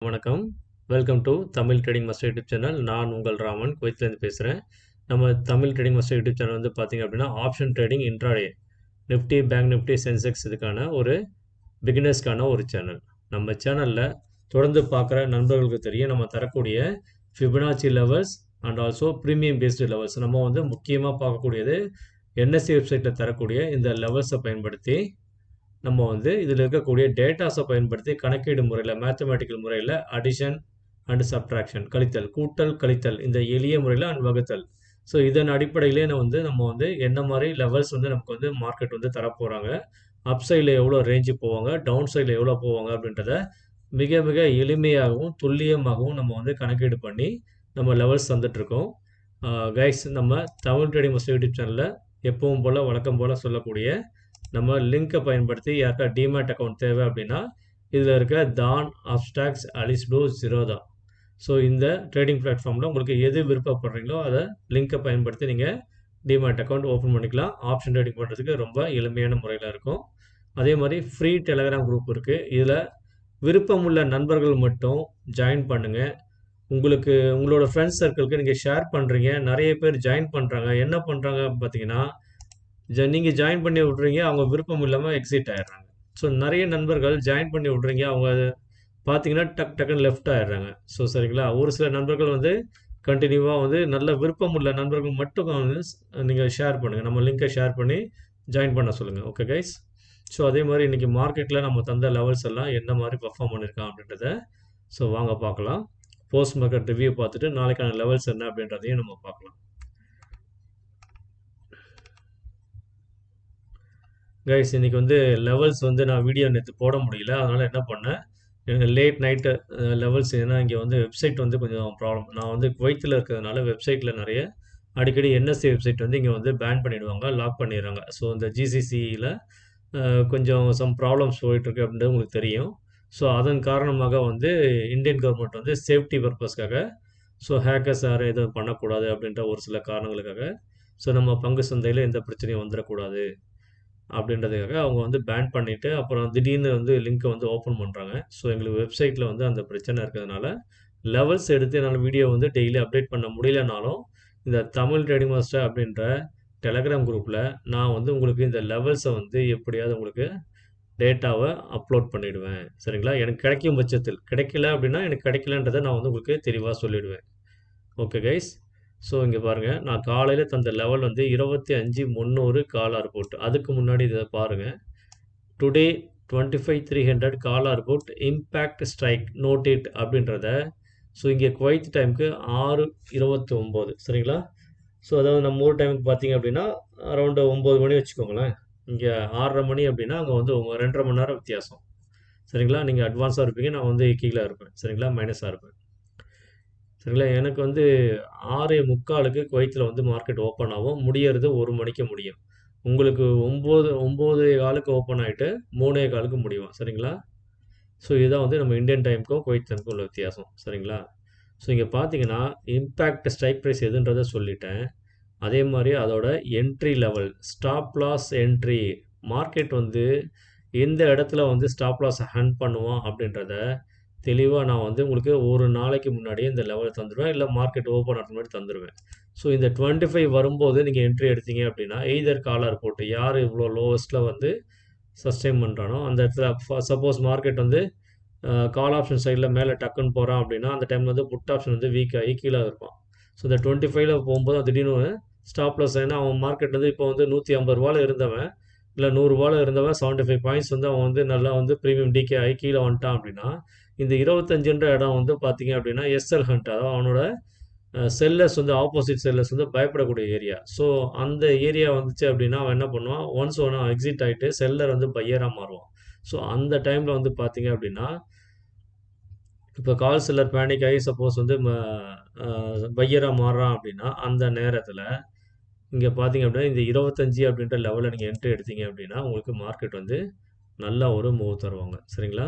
வணக்கம். Welcome to Tamil trading master YouTube channel. நான் உங்கள் ராமன் குவைத்லேருந்து பேசுகிறேன். நம்ம Tamil trading master YouTube channel வந்து பார்த்தீங்க அப்படின்னா option trading intraday Nifty bank Nifty Sensex இதுக்கான ஒரு பிகினர்ஸ்க்கான ஒரு சேனல். நம்ம சேனலில் தொடர்ந்து பார்க்குற நண்பர்களுக்கு தெரியும் நம்ம தரக்கூடிய Fibonacci levels and also premium based levels. நம்ம வந்து முக்கியமாக பார்க்கக்கூடியது என்எஸ்சி வெப்சைட்டில் தரக்கூடிய இந்த லெவல்ஸை பயன்படுத்தி நம்ம வந்து இதில் இருக்கக்கூடிய டேட்டாஸை பயன்படுத்தி கணக்கீடு முறையில் மேத்தமேட்டிக்கல் முறையில் அடிஷன் அண்ட் சப்ட்ராக்ஷன் கழித்தல் கூட்டல் கழித்தல் இந்த எளிய முறையில் அண்ட் வகுத்தல். ஸோ இதன் அடிப்படையிலே நம்ம வந்து என்ன மாதிரி லெவல்ஸ் வந்து நமக்கு வந்து மார்க்கெட் வந்து தரப்போகிறாங்க, அப் சைடில் எவ்வளோ ரேஞ்சு போவாங்க, டவுன் சைடில் எவ்வளோ போவாங்க அப்படின்றத மிக மிக எளிமையாகவும் துல்லியமாகவும் நம்ம வந்து கணக்கீடு பண்ணி நம்ம லெவல்ஸ் தந்துட்டுருக்கோம். கைஸ், நம்ம தமிழ் ட்ரேடிங் மாஸ்டர் யூடியூப் சேனலில் எப்பவும் போல் வழக்கம் போல் சொல்லக்கூடிய நம்ம லிங்கை பயன்படுத்தி யாருக்கா டிமேட் அக்கௌண்ட் தேவை அப்படின்னா இதில் இருக்க தான் அப்டாக்ஸ் அலிஸ் ப்ளூ ஜீரோதா. ஸோ இந்த ட்ரேடிங் பிளாட்ஃபார்மில் உங்களுக்கு எது விருப்பப்படுறீங்களோ அதை லிங்கை பயன்படுத்தி நீங்கள் டிமேட் அக்கௌண்ட் ஓப்பன் பண்ணிக்கலாம். ஆப்ஷன் ட்ரேடிங் பண்ணுறதுக்கு ரொம்ப எளிமையான முறையில் இருக்கும். அதே மாதிரி ஃப்ரீ டெலகிராம் குரூப் இருக்குது. இதில் விருப்பமுள்ள நண்பர்கள் மட்டும் ஜாயின் பண்ணுங்கள். உங்களோட ஃப்ரெண்ட்ஸ் சர்க்கிளுக்கு நீங்கள் ஷேர் பண்ணுறீங்க, நிறைய பேர் ஜாயின் பண்ணுறாங்க. என்ன பண்ணுறாங்க பார்த்தீங்கன்னா நீங்கள் ஜாயின் பண்ணி விட்றீங்க, அவங்க விருப்பம் இல்லாமல் எக்ஸிட் ஆகிடுறாங்க. ஸோ நிறைய நண்பர்கள் ஜாயின் பண்ணி விட்றீங்க, அவங்க பார்த்தீங்கன்னா டக்குன்னு லெஃப்ட் ஆகிடுறாங்க. ஸோ சரிங்களா, ஒரு சில நண்பர்கள் வந்து கண்டினியூவாக வந்து நல்ல விருப்பம் உள்ள நண்பர்கள் மட்டும் வந்து நீங்கள் ஷேர் பண்ணுங்கள், நம்ம லிங்கை ஷேர் பண்ணி ஜாயின் பண்ண சொல்லுங்கள். Okay guys. ஸோ அதே மாதிரி இன்றைக்கி மார்க்கெட்டில் நம்ம தந்த லெவல்ஸ் எல்லாம் என்ன மாதிரி பர்ஃபார்ம் பண்ணியிருக்கான் அப்படின்றத ஸோ வாங்க பார்க்கலாம். போஸ்ட் மார்க்கெட் ரிவ்யூ பார்த்துட்டு நாளைக்கான லெவல்ஸ் என்ன அப்படின்றதையும் நம்ம பார்க்கலாம். கைஸ், இன்றைக்கி வந்து லெவல்ஸ் வந்து நான் வீடியோ நேற்று போட முடியல, அதனால் என்ன பண்ணேன், எனக்கு லேட் நைட்டு லெவல்ஸ். ஏன்னா இங்கே வந்து வெப்சைட் வந்து கொஞ்சம் ப்ராப்ளம். நான் வந்து குவைத்தில் இருக்கிறதுனால வெப்சைட்டில் நிறைய அடிக்கடி என்எஸ்சி வெப்சைட் வந்து இங்கே வந்து பேன் பண்ணிவிடுவாங்க, லாக் பண்ணிடுறாங்க. ஸோ இந்த ஜிசிசியில் கொஞ்சம் சம் ப்ராப்ளம்ஸ் போயிட்டுருக்கு அப்படின்றது உங்களுக்கு தெரியும். ஸோ அதன் காரணமாக வந்து இந்தியன் கவர்மெண்ட் வந்து சேஃப்டி பர்பஸ்க்காக ஸோ ஹேக்கர்ஸ் யாரும் எதுவும் பண்ணக்கூடாது அப்படின்ற ஒரு சில காரணங்களுக்காக ஸோ நம்ம பங்கு சந்தையில் எந்த பிரச்சனையும் வந்துடக்கூடாது அப்படின்றதுக்காக அவங்க வந்து பேன் பண்ணிவிட்டு அப்புறம் திடீர்னு வந்து லிங்க்கை வந்து ஓப்பன் பண்ணுறாங்க. ஸோ எங்களுக்கு வெப்சைட்டில் வந்து அந்த பிரச்சனை இருக்கிறதுனால லெவல்ஸ் எடுத்து என்னால் வீடியோ வந்து டெய்லி அப்டேட் பண்ண முடியலனாலும் இந்த தமிழ் ட்ரேடிங் மாஸ்டர் அப்படின்ற டெலகிராம் குரூப்பில் நான் வந்து உங்களுக்கு இந்த லெவல்ஸை வந்து எப்படியாவது உங்களுக்கு டேட்டாவை அப்லோட் பண்ணிவிடுவேன். சரிங்களா, எனக்கு கிடைக்கும் பட்சத்தில். கிடைக்கல அப்படின்னா எனக்கு கிடைக்கலன்றதை நான் வந்து உங்களுக்கு தெளிவாக சொல்லிவிடுவேன். Okay guys. ஸோ இங்கே பாருங்கள், நான் காலையில் தந்த லெவல் வந்து 25,300 காலர் போட்டு, அதுக்கு முன்னாடி இதை பாருங்கள். டுடே 25,300 காலர் போட் இம்பேக்ட் ஸ்ட்ரைக் நோட்டேட் அப்படின்றத ஸோ இங்கே குவைத் டைமுக்கு 6:29. சரிங்களா. ஸோ அதாவது நம்ம ஊர் டைமுக்கு பார்த்தீங்க அப்படின்னா அரௌண்டு 9 மணி வச்சுக்கோங்களேன். இங்கே 6:30 மணி அப்படின்னா அங்கே வந்து 2.5 மணி நேரம் வித்தியாசம். சரிங்களா, நீங்கள் அட்வான்ஸாக இருப்பீங்க, நான் வந்து கீழே இருப்பேன். சரிங்களா, மைனஸாக இருப்பேன். சரிங்களா, எனக்கு வந்து 6:45 குவைத்தில் வந்து மார்க்கெட் ஓப்பன் ஆகும், முடியறது 1 மணிக்கு முடியும். உங்களுக்கு 9:15 ஓப்பன் ஆகிட்டு 3:15 முடியும். சரிங்களா. ஸோ இதுதான் வந்து நம்ம இந்தியன் டைமுக்கும் குவைத் டைமுக்கும் உள்ள வித்தியாசம். சரிங்களா. ஸோ இங்கே பார்த்தீங்கன்னா இம்பேக்ட் ஸ்ட்ரைக் ப்ரைஸ் எதுன்றதை சொல்லிட்டேன். அதே மாதிரி அதோட entry level, stop loss entry, market வந்து எந்த இடத்துல வந்து ஸ்டாப் லாஸ் ஹண்ட் பண்ணுவோம் அப்படின்றத தெளிவாக நான் வந்து உங்களுக்கு ஒரு நாளைக்கு முன்னாடியே இந்த லெவலை தந்துடுவேன், இல்லை மார்க்கெட் ஓப்பன் ஆகிறதுக்கு முன்னாடி தந்துடுவேன். ஸோ இந்த 25 வரும்போது நீங்கள் என்ட்ரி எடுத்தீங்க அப்படின்னா எய்தர் காலர் போட்டு யார் இவ்வளோ லோவஸ்ட்டில் வந்து சஸ்டெயின் பண்ணுறானோ அந்த இடத்துல சப்போஸ் மார்க்கெட் வந்து கால் ஆப்ஷன் சைடில் மேலே டக்குன்னு போகிறான் அப்படின்னா அந்த டைமில் வந்து புட் ஆப்ஷன் வந்து வீக் ஆகி கீழே இருப்பான். ஸோ இந்த 25ல் போகும்போது திடீர்னு ஸ்டாப் லாஸ். ஏன்னா அவன் மார்க்கெட் வந்து இப்போ வந்து 150 ரூபாவில் இருந்தவன் இல்லை 100 ரூபாவில் இருந்தவன் 75 பாயிண்ட்ஸ் வந்து அவன் வந்து நல்லா வந்து ப்ரீமியம் டிகே ஆகி கீழே வந்துட்டான் அப்படின்னா இந்த 25ன்ற இடம் வந்து பார்த்தீங்க அப்படின்னா எஸ்எல் ஹண்ட், அதாவது அவனோட செல்லர்ஸ் வந்து ஆப்போசிட் செல்லர்ஸ் வந்து பயப்படக்கூடிய ஏரியா. ஸோ அந்த ஏரியா வந்துச்சு அப்படின்னா அவன் என்ன பண்ணுவான், ஒன்ஸ் அவன் எக்ஸிட் ஆகிட்டு செல்லர் வந்து பையராக மாறுவான். ஸோ அந்த டைமில் வந்து பார்த்தீங்க அப்படின்னா இப்போ கால் செல்லர் பேனிக் ஆகி சப்போஸ் வந்து பையராக மாறுறான் அப்படின்னா அந்த நேரத்தில் இங்கே பார்த்தீங்க அப்படின்னா இந்த 25 அப்படின்ற லெவலில் நீங்கள் என்ட்ரி எடுத்தீங்க அப்படின்னா உங்களுக்கு மார்க்கெட் வந்து நல்லா ஒரு மூவ் தருவாங்க. சரிங்களா.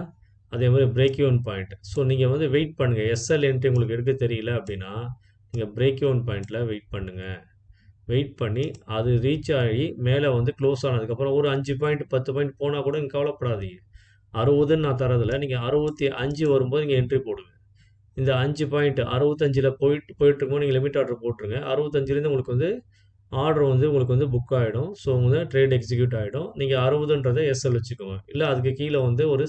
அதே மாதிரி பிரேக் ஈவன் பாயிண்ட். ஸோ நீங்கள் வந்து வெயிட் பண்ணுங்கள். எஸ்எல் என்ட்ரி உங்களுக்கு எடுக்க தெரியல அப்படின்னா நீங்கள் பிரேக் ஈவன் பாயிண்டில் வெயிட் பண்ணுங்கள். வெயிட் பண்ணி அது ரீச் ஆகி மேலே வந்து க்ளோஸ் ஆனதுக்கப்புறம் ஒரு 5 பாயிண்ட் 10 பாயிண்ட் போனால் கூட நீங்கள் கவலைப்படாதீங்க. 60ன்னு நான் தரதில்ல. நீங்க 65 வரும்போது நீங்க என்ட்ரி போடுங்க. இந்த 5 பாயிண்ட் 65ல போயிட்டுருக்கும்போது நீங்க லிமிட் ஆர்டர் போட்டுருங்க. 65லேருந்து உங்களுக்கு வந்து ஆர்டர் வந்து உங்களுக்கு வந்து புக் ஆயிடும். ஸோ வந்து ட்ரேட் எக்ஸிக்யூட் ஆயிடும். நீங்க 60ன்றத எஸ்எல் வச்சுக்கோங்க. இல்ல அதுக்கு கீழ வந்து ஒரு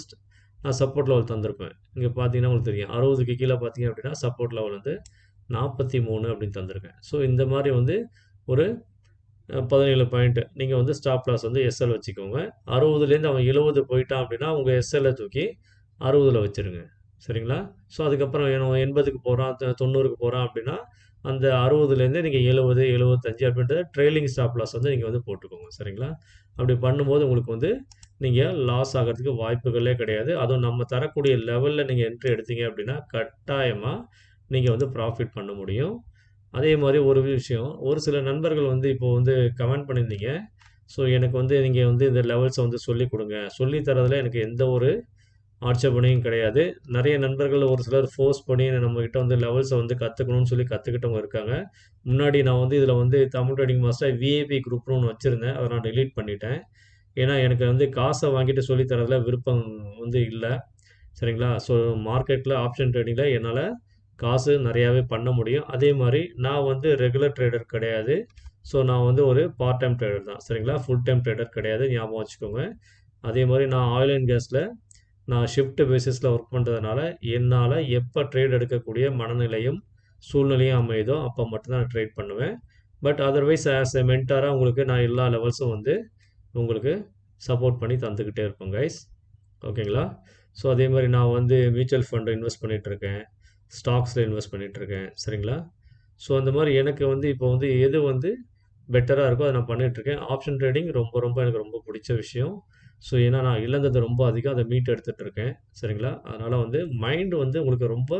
நான் சப்போர்ட் லெவல் தந்திருப்பேன். இங்க பார்த்தீங்கன்னா உங்களுக்கு தெரியும். 60க்கு கீழ பார்த்தீங்க அப்படின்னா, சப்போர்ட் லெவல் வந்து 43 அப்படின்னு தந்திருக்கேன். ஸோ இந்த மாரி வந்து ஒரு 17 பாயிண்ட் நீங்க வந்து ஸ்டாப் லாஸ் வந்து எஸ்எல் வச்சுக்கோங்க. 60லேருந்து அவன் 70 போயிட்டான் அப்படின்னா, உங்க எஸ்எல்ல தூக்கி 60ல வச்சுருங்க. சரிங்களா? ஸோ அதுக்கப்புறம் 80க்கு போறான், 90க்கு போறான் அப்படின்னா, அந்த 60லேருந்து நீங்க 70, 75 அப்படின்றத ட்ரெய்லிங் ஸ்டாப் லாஸ் வந்து நீங்க வந்து போட்டுக்கோங்க. சரிங்களா? அப்படி பண்ணும்போது உங்களுக்கு வந்து நீங்க லாஸ் ஆகறதுக்கு வாய்ப்புகளே கிடையாது. அதுவும் நம்ம தரக்கூடிய லெவல்ல நீங்க என்ட்ரி எடுத்தீங்க அப்படின்னா, கட்டாயமா நீங்க வந்து ப்ராஃபிட் பண்ண முடியும். அதே மாரி ஒரு விஷயம், ஒரு சில நண்பர்கள் வந்து இப்போ வந்து கமெண்ட் பண்ணியிருந்தீங்க. ஸோ எனக்கு வந்து நீங்க வந்து இந்த லெவல்ஸ வந்து சொல்லிக் குடுங்க. சொல்லி தர்றதுல எனக்கு எந்த ஒரு ஆட்சேபனையும் கிடையாது. நெறைய நண்பர்கள் ஒரு சிலர் ஃபோர்ஸ் பண்ணி நம்மகிட்ட வந்து லெவல்ஸ வந்து கத்துக்கணும்னு சொல்லி கத்துக்கிட்டவங்க இருக்காங்க. முன்னாடி நான் வந்து இதில வந்து தமிழ் ட்ரேடிங் மாஸ்டர் விஐபி குரூப்னு ஒண்ணு வச்சிருந்தேன். அத நான் டெலீட் பண்ணிட்டேன். ஏன்னா எனக்கு வந்து காச வாங்கிட்டு சொல்லி தர்றதுல விருப்பம் வந்து இல்ல. சரிங்களா? ஸோ மார்க்கெட்ல ஆப்ஷன் ட்ரேடிங்ல என்னால காசு நெறையாவே பண்ண முடியும். அதே மாரி நான் வந்து ரெகுலர் ட்ரேடர் கிடையாது. ஸோ நான் வந்து ஒரு பார்ட் டைம் ட்ரேடர் தான். சரிங்களா? ஃபுல் டைம் ட்ரேடர் கிடையாது. ஞாபகம் வச்சுக்கோங்க. அதே மாரி நான் ஆயில் அண்ட் கேஸ்ல நான் ஷிஃப்ட் பேசிஸ்ல ஒர்க் பண்றதுனால, என்னால எப்ப ட்ரேட் எடுக்கக்கூடிய மனநிலையும், சூழ்நிலையும் அமையுதோ, அப்ப மட்டும் தான் நான் ட்ரேட் பண்ணுவேன். பட் அதர்வைஸ் ஆஸ் எ மென்டாரா உங்களுக்கு நான் எல்லா லெவல்ஸும் வந்து உங்களுக்கு சப்போர்ட் பண்ணி தந்துக்கிட்டே இருப்பேன் கைஸ். ஓகேங்களா? ஸோ அதே மாரி நான் வந்து மியூச்சுவல் ஃபண்ட் இன்வெஸ்ட் பண்ணிட்டுருக்கேன். ஸ்டாக்ஸ்ல இன்வெஸ்ட் பண்ணிட்டுருக்கேன். சரிங்களா? ஸோ அந்த மாரி எனக்கு வந்து இப்போ வந்து எது வந்து பெட்டரா இருக்கோ அத நான் பண்ணிட்டுருக்கேன். ஆப்ஷன் ட்ரேடிங் ரொம்ப ரொம்ப எனக்கு ரொம்ப புடிச்ச விஷயம். ஸோ ஏன்னா நான் இழந்தது ரொம்ப அதிகம். அத மீட்டு எடுத்துட்டு இருக்கேன். சரிங்களா? அதனால வந்து மைண்ட் வந்து உங்களுக்கு ரொம்ப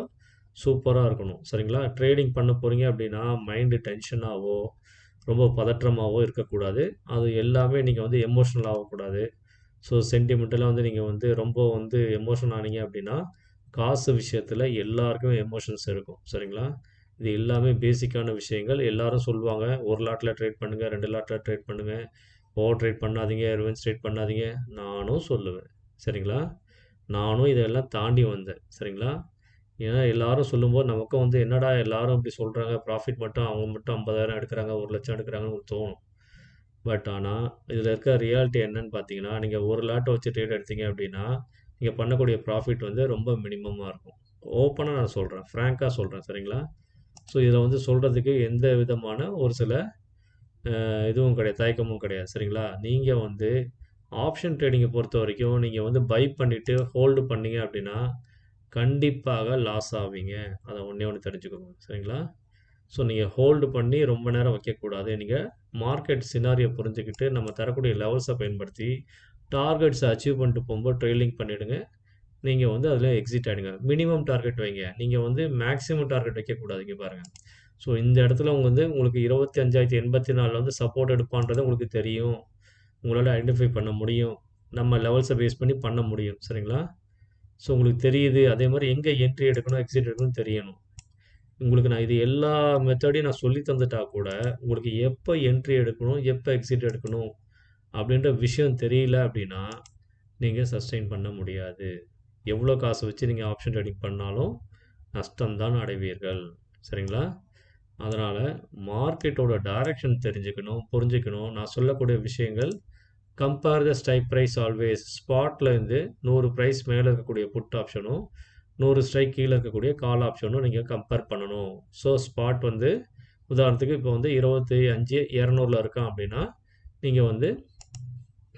சூப்பரா இருக்கணும். சரிங்களா? ட்ரேடிங் பண்ண போறீங்க அப்படின்னா, மைண்ட் டென்ஷனாவோ, ரொம்ப பதற்றமாவோ இருக்கக்கூடாது. அது எல்லாமே நீங்க வந்து எமோஷனல் ஆவக்கூடாது. ஸோ சென்டிமெண்டலா வந்து நீங்க வந்து ரொம்ப வந்து எமோஷன் ஆனீங்க அப்படின்னா, காசு விஷயத்துல எல்லாருக்குமே எமோஷன்ஸ் இருக்கும். சரிங்களா? இது எல்லாமே பேசிக்கான விஷயங்கள். எல்லாரும் சொல்லுவாங்க, 1 லாட்ல ட்ரேட் பண்ணுங்க, 2 லாட்ல ட்ரேட் பண்ணுங்க. ஓவர் ட்ரேட் பண்ணாதீங்க, ரிவென்ஸ் ட்ரேட் பண்ணாதீங்க. நானும் சொல்லுவேன். சரிங்களா? நானும் இதெல்லாம் தாண்டி வந்தேன். சரிங்களா? ஏன்னா எல்லாரும் சொல்லும்போது நமக்கும் வந்து என்னடா எல்லாரும் இப்படி சொல்றாங்க, ப்ராஃபிட் மட்டும் அவங்க மட்டும் 50,000 எடுக்குறாங்க, 1,00,000 எடுக்குறாங்கன்னு ஒரு தோணும். பட் ஆனா, இதில இருக்க ரியாலிட்டி என்னன்னு பார்த்தீங்கன்னா, நீங்க 1 லாட் வச்சு ட்ரேட் எடுத்தீங்க அப்படின்னா, நீங்க பண்ணக்கூடிய ப்ராஃபிட் வந்து ரொம்ப மினிமமா இருக்கும். ஓப்பனா நான் சொல்றேன். ஃப்ராங்க்கா சொல்றேன். சரிங்களா? ஸோ இதில வந்து சொல்றதுக்கு எந்த விதமான ஒரு சில இதுவும் கிடையாது. தயக்கமும் கிடையாது. சரிங்களா? நீங்க வந்து ஆப்ஷன் ட்ரேடிங்க பொறுத்தவரைக்கும், நீங்க வந்து பை பண்ணிட்டு ஹோல்டு பண்ணீங்க அப்படின்னா, கண்டிப்பாக லாஸ் ஆவீங்க. அத ஒண்ணே ஒண்ணு தெரிஞ்சுக்கோங்க. சரிங்களா? ஸோ நீங்க ஹோல்டு பண்ணி ரொம்ப நேரம் வைக்கக்கூடாது. நீங்க மார்க்கெட் சினாரியோ புரிஞ்சுக்கிட்டு, நம்ம தரக்கூடிய லெவல்ஸ பயன்படுத்தி, டார்கெட்ஸ அச்சீவ் பண்ணிட்டு போம்போது ட்ரெய்லிங் பண்ணிடுங்க. நீங்க வந்து அதில எக்ஸிட் ஆயிடுங்க. மினிமம் டார்கெட் வைங்க. நீங்க வந்து மேக்ஸிமம் டார்கெட் வைக்கக்கூடாது. இங்க பாருங்க. ஸோ இந்த இடத்துல உங்களுக்கு 25,084 வந்து சப்போர்ட் எடுப்பான்றது உங்களுக்கு தெரியும். உங்களால ஐடென்டிஃபை பண்ண முடியும். நம்ம லெவல்ஸ பேஸ் பண்ணி பண்ண முடியும். சரிங்களா? ஸோ உங்களுக்கு தெரியுது. அதே மாரி எங்க என்ட்ரி எடுக்கணும், எக்ஸிட் எடுக்கணும்னு தெரியணும். உங்களுக்கு நான் இது எல்லா மெத்தடையும் நான் சொல்லி தந்துட்டா கூட, உங்களுக்கு எப்ப என்ட்ரி எடுக்கணும், எப்ப எக்ஸிட் எடுக்கணும் அப்படின்ற விஷயம் தெரியல அப்படின்னா, நீங்க சஸ்டெயின் பண்ண முடியாது. எவ்வளோ காசு வச்சு நீங்க ஆப்ஷன் ட்ரேடிங் பண்ணாலும் நஷ்டம் தான் அடைவீர்கள். சரிங்களா? அதனால மார்க்கெட்டோட டைரக்ஷன் தெரிஞ்சுக்கணும், புரிஞ்சுக்கணும். நான் சொல்லக்கூடிய விஷயங்கள் compare the strike price always. ஸ்பாட்ல இருந்து 100 பிரைஸ் மேல இருக்கக்கூடிய புட் ஆப்ஷனும், 100 ஸ்ட்ரைக் கீழ இருக்கக்கூடிய கால் ஆப்ஷனும் நீங்க கம்பேர் பண்ணணும். ஸோ ஸ்பாட் வந்து உதாரணத்துக்கு இப்போ வந்து 25 200ல இருக்கான் அப்படின்னா, நீங்க வந்து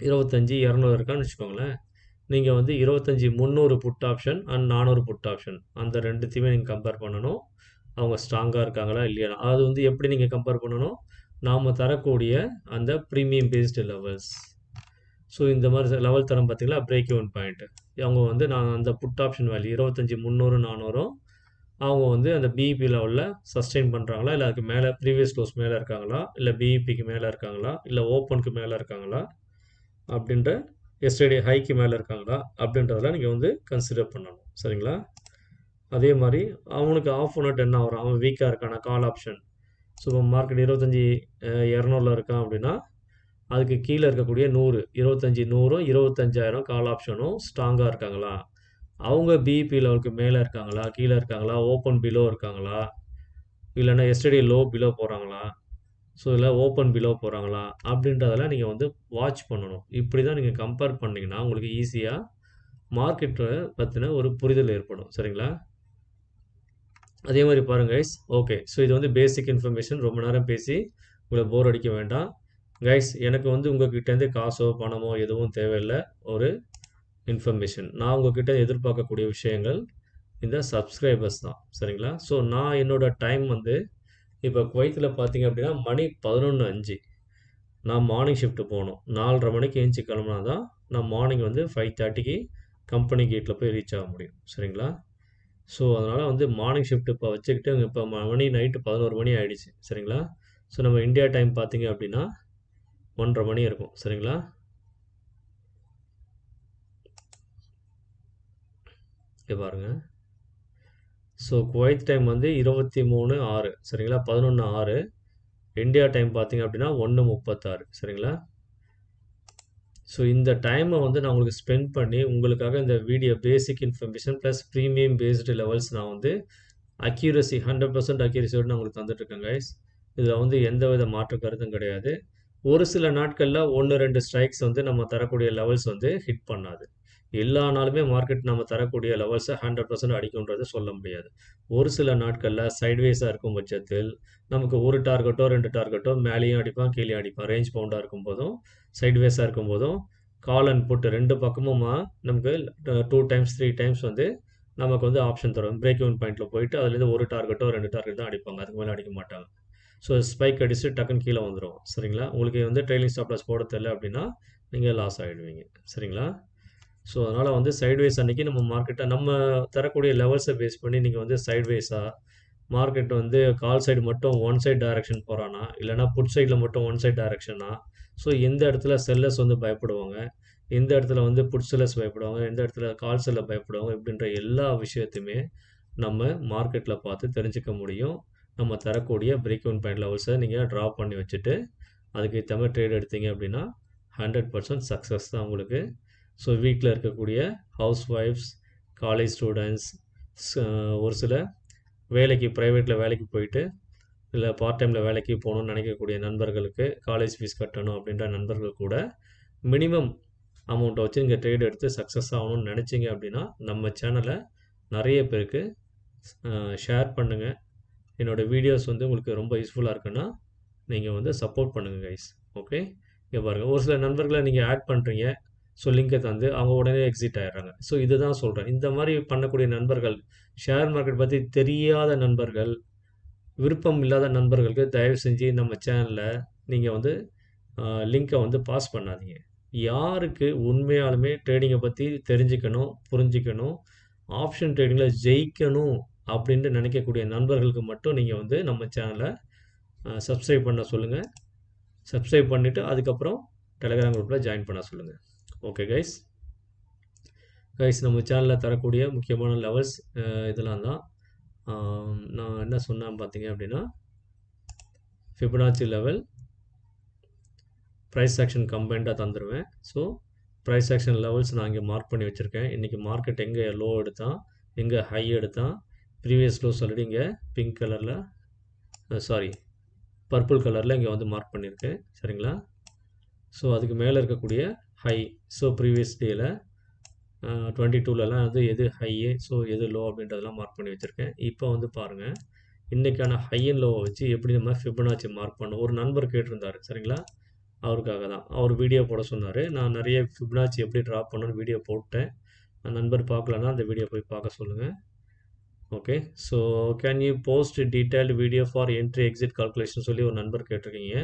25 200 இருக்கான்னு வச்சுக்கோங்களேன். நீங்க வந்து 25 300 put option and 400 put option அந்த 2த்தையுமே நீங்க கம்பேர் பண்ணணும். அவங்க ஸ்ட்ராங்கா இருக்காங்களா இல்லையா? அது வந்து எப்படி நீங்க கம்பேர் பண்ணணும்? நாம தரக்கூடிய அந்த பிரீமியம் பேஸ்டு லெவல்ஸ். ஸோ இந்த மாரி லெவல் தரம் பார்த்தீங்களா? Break even point. அவங்க வந்து நான் அந்த புட் ஆப்ஷன் வேல்யூ 25 300 400 அவங்க வந்து அந்த பிஇபி லெவல்ல சஸ்டெயின் பண்றாங்களா? இல்ல அதுக்கு மேல ப்ரீவியஸ் க்ளோஸ் மேல இருக்காங்களா? இல்ல பிஇபிக்கு மேல இருக்காங்களா? இல்ல ஓப்பனுக்கு மேல இருக்காங்களா? அப்படின்ற எஸ்டர்டே ஹைக்கு மேல இருக்காங்களா? அப்படின்றதெல்லாம் நீங்க வந்து கன்சிடர் பண்ணணும். சரிங்களா? அதே மாரி அவனுக்கு ஆஃப் நோட் என்ன வரும்? அவன் வீக்கா இருக்கானா? Call option. ஸோ மார்க்கெட் 25 200ல இருக்கான் அப்படின்னா, அதுக்கு கீழே இருக்கக்கூடிய 100 25 100 25,000 கால் ஆப்ஷனும் ஸ்ட்ராங்காக இருக்காங்களா, அவங்க பிஇபி லெவலுக்கு மேலே இருக்காங்களா, கீழே இருக்காங்களா, ஓப்பன் பிலோ இருக்காங்களா, இல்லைன்னா எஸ்டர்டே லோ பிலோ போகிறாங்களா, ஸோ இல்லை ஓப்பன் பிலோ போகிறாங்களா அப்படின்றதெல்லாம் நீங்கள் வந்து வாட்ச் பண்ணணும். இப்படி தான் நீங்கள் கம்பேர் பண்ணிங்கன்னா உங்களுக்கு ஈஸியாக மார்க்கெட்டை பற்றின ஒரு புரிதல் ஏற்படும். சரிங்களா? அதே மாதிரி பாருங்கள் கைஸ். ஓகே, ஸோ இது வந்து பேசிக் இன்ஃபர்மேஷன். ரொம்ப நேரம் பேசி உங்களை போர் அடிக்க வேண்டாம் கைஸ். எனக்கு வந்து உங்ககிட்டேருந்து காசோ பணமோ எதுவும் தேவையில்லை, ஒரு இன்ஃபர்மேஷன். நான் உங்ககிட்ட எதிர்பார்க்கக்கூடிய விஷயங்கள் இந்த சப்ஸ்கிரைபர்ஸ் தான். சரிங்களா? ஸோ நான் என்னோட டைம் வந்து இப்போ குவைத்தில் பார்த்தீங்க அப்படின்னா மணி 11:05. நான் மார்னிங் ஷிஃப்ட்டு போகணும். 4:30 மணிக்கு எழுந்துச்சி கிளம்புனா தான் நான் மார்னிங் வந்து 5:30க்கு கம்பெனி கேட்டில் போய் ரீச் ஆக முடியும். சரிங்களா? ஸோ அதனால் வந்து மார்னிங் ஷிஃப்ட் இப்போ வச்சுக்கிட்டு இப்போ மணி நைட்டு 11 மணி ஆகிடுச்சு. சரிங்களா? ஸோ நம்ம இந்தியா டைம் பார்த்தீங்க அப்படின்னா 1:30 மணி இருக்கும். சரிங்களா? இங்கே பாருங்கள். ஸோ குவைத் டைம் வந்து 23:06. சரிங்களா? 11:06. இந்தியா டைம் பார்த்தீங்க அப்படின்னா 1:36. சரிங்களா? ஸோ இந்த டைமை வந்து நான் உங்களுக்கு ஸ்பெண்ட் பண்ணி உங்களுக்காக இந்த வீடியோ பேசிக் information plus premium based levels நான் வந்து அக்யூரசி 100% அக்யூரசியோடு நான் உங்களுக்கு தந்துட்டுருக்கேன் கைஸ். இதில் வந்து எந்த வித மாற்று கருத்தும் கிடையாது. ஒரு சில நாட்களில் 1-2 ஸ்ட்ரைக்ஸ் வந்து நம்ம தரக்கூடிய லெவல்ஸ் வந்து ஹிட் பண்ணாது. எல்லா நாளுமே மார்க்கெட் நம்ம தரக்கூடிய லெவல்ஸை 100% அடிக்கும்ன்றது சொல்ல முடியாது. ஒரு சில நாட்களில் சைட்வேஸாக இருக்கும் பட்சத்தில் நமக்கு ஒரு டார்கெட்டோ 2 டார்கெட்டோ மேலேயும் அடிப்பான் கீழே அடிப்பான். ரேஞ்ச் பவுண்டாக இருக்கும் போதும் சைட்வேஸாக இருக்கும் போதும் கால் அண்ட் புட் 2 பக்கமுமா நமக்கு 2 டைம்ஸ் 3 டைம்ஸ் வந்து நமக்கு வந்து ஆப்ஷன் தரும். பிரேக் இவன் பாயிண்ட்டில் போயிட்டு அதுலேருந்து ஒரு டார்கெட்டோ 2 டார்கெட் தான் அடிப்பாங்க. அதுக்கு மேலே அடிக்க மாட்டாங்க. ஸோ ஸ்பைக் அடிச்சு டக்குன்னு கீழே வந்துடும். சரிங்களா? உங்களுக்கு வந்து ட்ரெயிலிங் ஸ்டாப் லாஸ் போட தெரியல அப்படின்னா நீங்கள் லாஸ் ஆகிடுவீங்க. சரிங்களா? ஸோ அதனால் வந்து சைட்வேஸ் அன்றைக்கி நம்ம மார்க்கெட்டை நம்ம தரக்கூடிய லெவல்ஸை பேஸ் பண்ணி நீங்கள் வந்து சைட்வேஸாக மார்க்கெட் வந்து கால் சைடு மட்டும் ஒன் சைட் டைரக்ஷன் போகிறானா, இல்லைனா புட் சைடில் மட்டும் ஒன் சைட் டைரக்ஷனா, ஸோ எந்த இடத்துல செல்லர்ஸ் வந்து பயப்படுவாங்க, எந்த இடத்துல வந்து புட் செல்லர்ஸ் பயப்படுவாங்க, எந்த இடத்துல கால் செல்லர் பயப்படுவாங்க, இப்படின்ற எல்லா விஷயத்தையுமே நம்ம மார்க்கெட்டில் பார்த்து தெரிஞ்சுக்க முடியும். நம்ம தரக்கூடிய பிரேக் இவன் பாயிண்ட் லெவல்ஸை நீங்கள் ட்ரா பண்ணி வச்சுட்டு அதுக்கு ஏற்ற மாதிரி ட்ரேட் எடுத்தீங்க அப்படின்னா 100% சக்ஸஸ் தான் உங்களுக்கு. ஸோ வீட்டில் இருக்கக்கூடிய ஹவுஸ் ஒய்ஃப்ஸ், காலேஜ் ஸ்டூடெண்ட்ஸ், ஒரு சில வேலைக்கு ப்ரைவேட்டில் வேலைக்கு போயிட்டு இல்லை பார்ட் டைமில் வேலைக்கு போகணுன்னு நினைக்கக்கூடிய நண்பர்களுக்கு, காலேஜ் ஃபீஸ் கட்டணும் அப்படின்ற நண்பர்கள் கூட மினிமம் அமௌண்ட்டை வச்சு நீங்கள் ட்ரேட் எடுத்து சக்ஸஸ் ஆகணும்னு நினச்சிங்க அப்படின்னா நம்ம சேனலை நிறைய பேருக்கு ஷேர் பண்ணுங்கள். என்னோடய வீடியோஸ் வந்து உங்களுக்கு ரொம்ப யூஸ்ஃபுல்லாக இருக்குன்னா நீங்கள் வந்து சப்போர்ட் பண்ணுங்கள் கைஸ். ஓகே, இங்கே பாருங்கள், ஒரு சில நண்பர்களை நீங்கள் ஆட் பண்ணுறீங்க, ஸோ லிங்கை தந்து அவங்க உடனே எக்ஸிட் ஆகிடுறாங்க. ஸோ இதுதான் சொல்கிறேன். இந்த மாதிரி பண்ணக்கூடிய நண்பர்கள், ஷேர் மார்க்கெட் பற்றி தெரியாத நண்பர்கள், விருப்பம் இல்லாத நண்பர்களுக்கு தயவு செஞ்சு நம்ம சேனலில் நீங்கள் வந்து லிங்கை வந்து பாஸ் பண்ணாதீங்க. யாருக்கு உண்மையாலுமே ட்ரேடிங்கை பற்றி தெரிஞ்சுக்கணும், புரிஞ்சிக்கணும், ஆப்ஷன் ட்ரேடிங்கில் ஜெயிக்கணும் அப்படின்ட்டு நினைக்கக்கூடிய நண்பர்களுக்கு மட்டும் நீங்கள் வந்து நம்ம சேனலை சப்ஸ்கிரைப் பண்ண சொல்லுங்கள். சப்ஸ்கிரைப் பண்ணிவிட்டு அதுக்கப்புறம் டெலகிராம் குரூப்பில் ஜாயின் பண்ண சொல்லுங்கள். ஓகே கைஸ், நம்ம சேனலில் தரக்கூடிய முக்கியமான லெவல்ஸ் இதெல்லாம் தான். நான் என்ன சொன்னேன் பார்த்தீங்க அப்படின்னா, ஃபிபனாச்சி லெவல், ப்ரைஸ் ஆக்ஷன் கம்பைண்டாக தந்துடுவேன். ஸோ ப்ரைஸ் ஆக்ஷன் லெவல்ஸ் நான் இங்கே மார்க் பண்ணி வச்சுருக்கேன். இன்றைக்கி மார்க்கெட் எங்கே லோ எடுத்தான், எங்கே ஹை எடுத்தான், ப்ரீவியஸ் லோஸ் ஆல்ரெடி இங்கே பிங்க் கலரில் பர்பிள் கலரில் இங்கே வந்து மார்க் பண்ணியிருக்கேன். சரிங்களா? ஸோ அதுக்கு மேலே இருக்கக்கூடிய ஹை, ஸோ ப்ரீவியஸ் டேயில் 22லலாம் வந்து எது ஹையு, ஸோ எது லோ அப்படின்றதெல்லாம் மார்க் பண்ணி வச்சுருக்கேன். இப்போ வந்து பாருங்கள், இன்றைக்கான ஹை அண்ட் லோவை வச்சு எப்படி நம்ம ஃபிபனாச்சி மார்க் பண்ணோம். ஒரு நண்பர் கேட்டிருந்தார். சரிங்களா? அவருக்காக தான் அவர் வீடியோ போட சொன்னார். நான் நிறைய ஃபிபனாச்சி எப்படி ட்ரா பண்ணணும்னு வீடியோ போட்டேன். நண்பர் பார்க்கலன்னா அந்த வீடியோ போய் பார்க்க சொல்லுங்கள். Okay, so can you post detailed video for entry exit calculation சொல்லி ஒரு நண்பர் கேட்டிருக்கீங்க.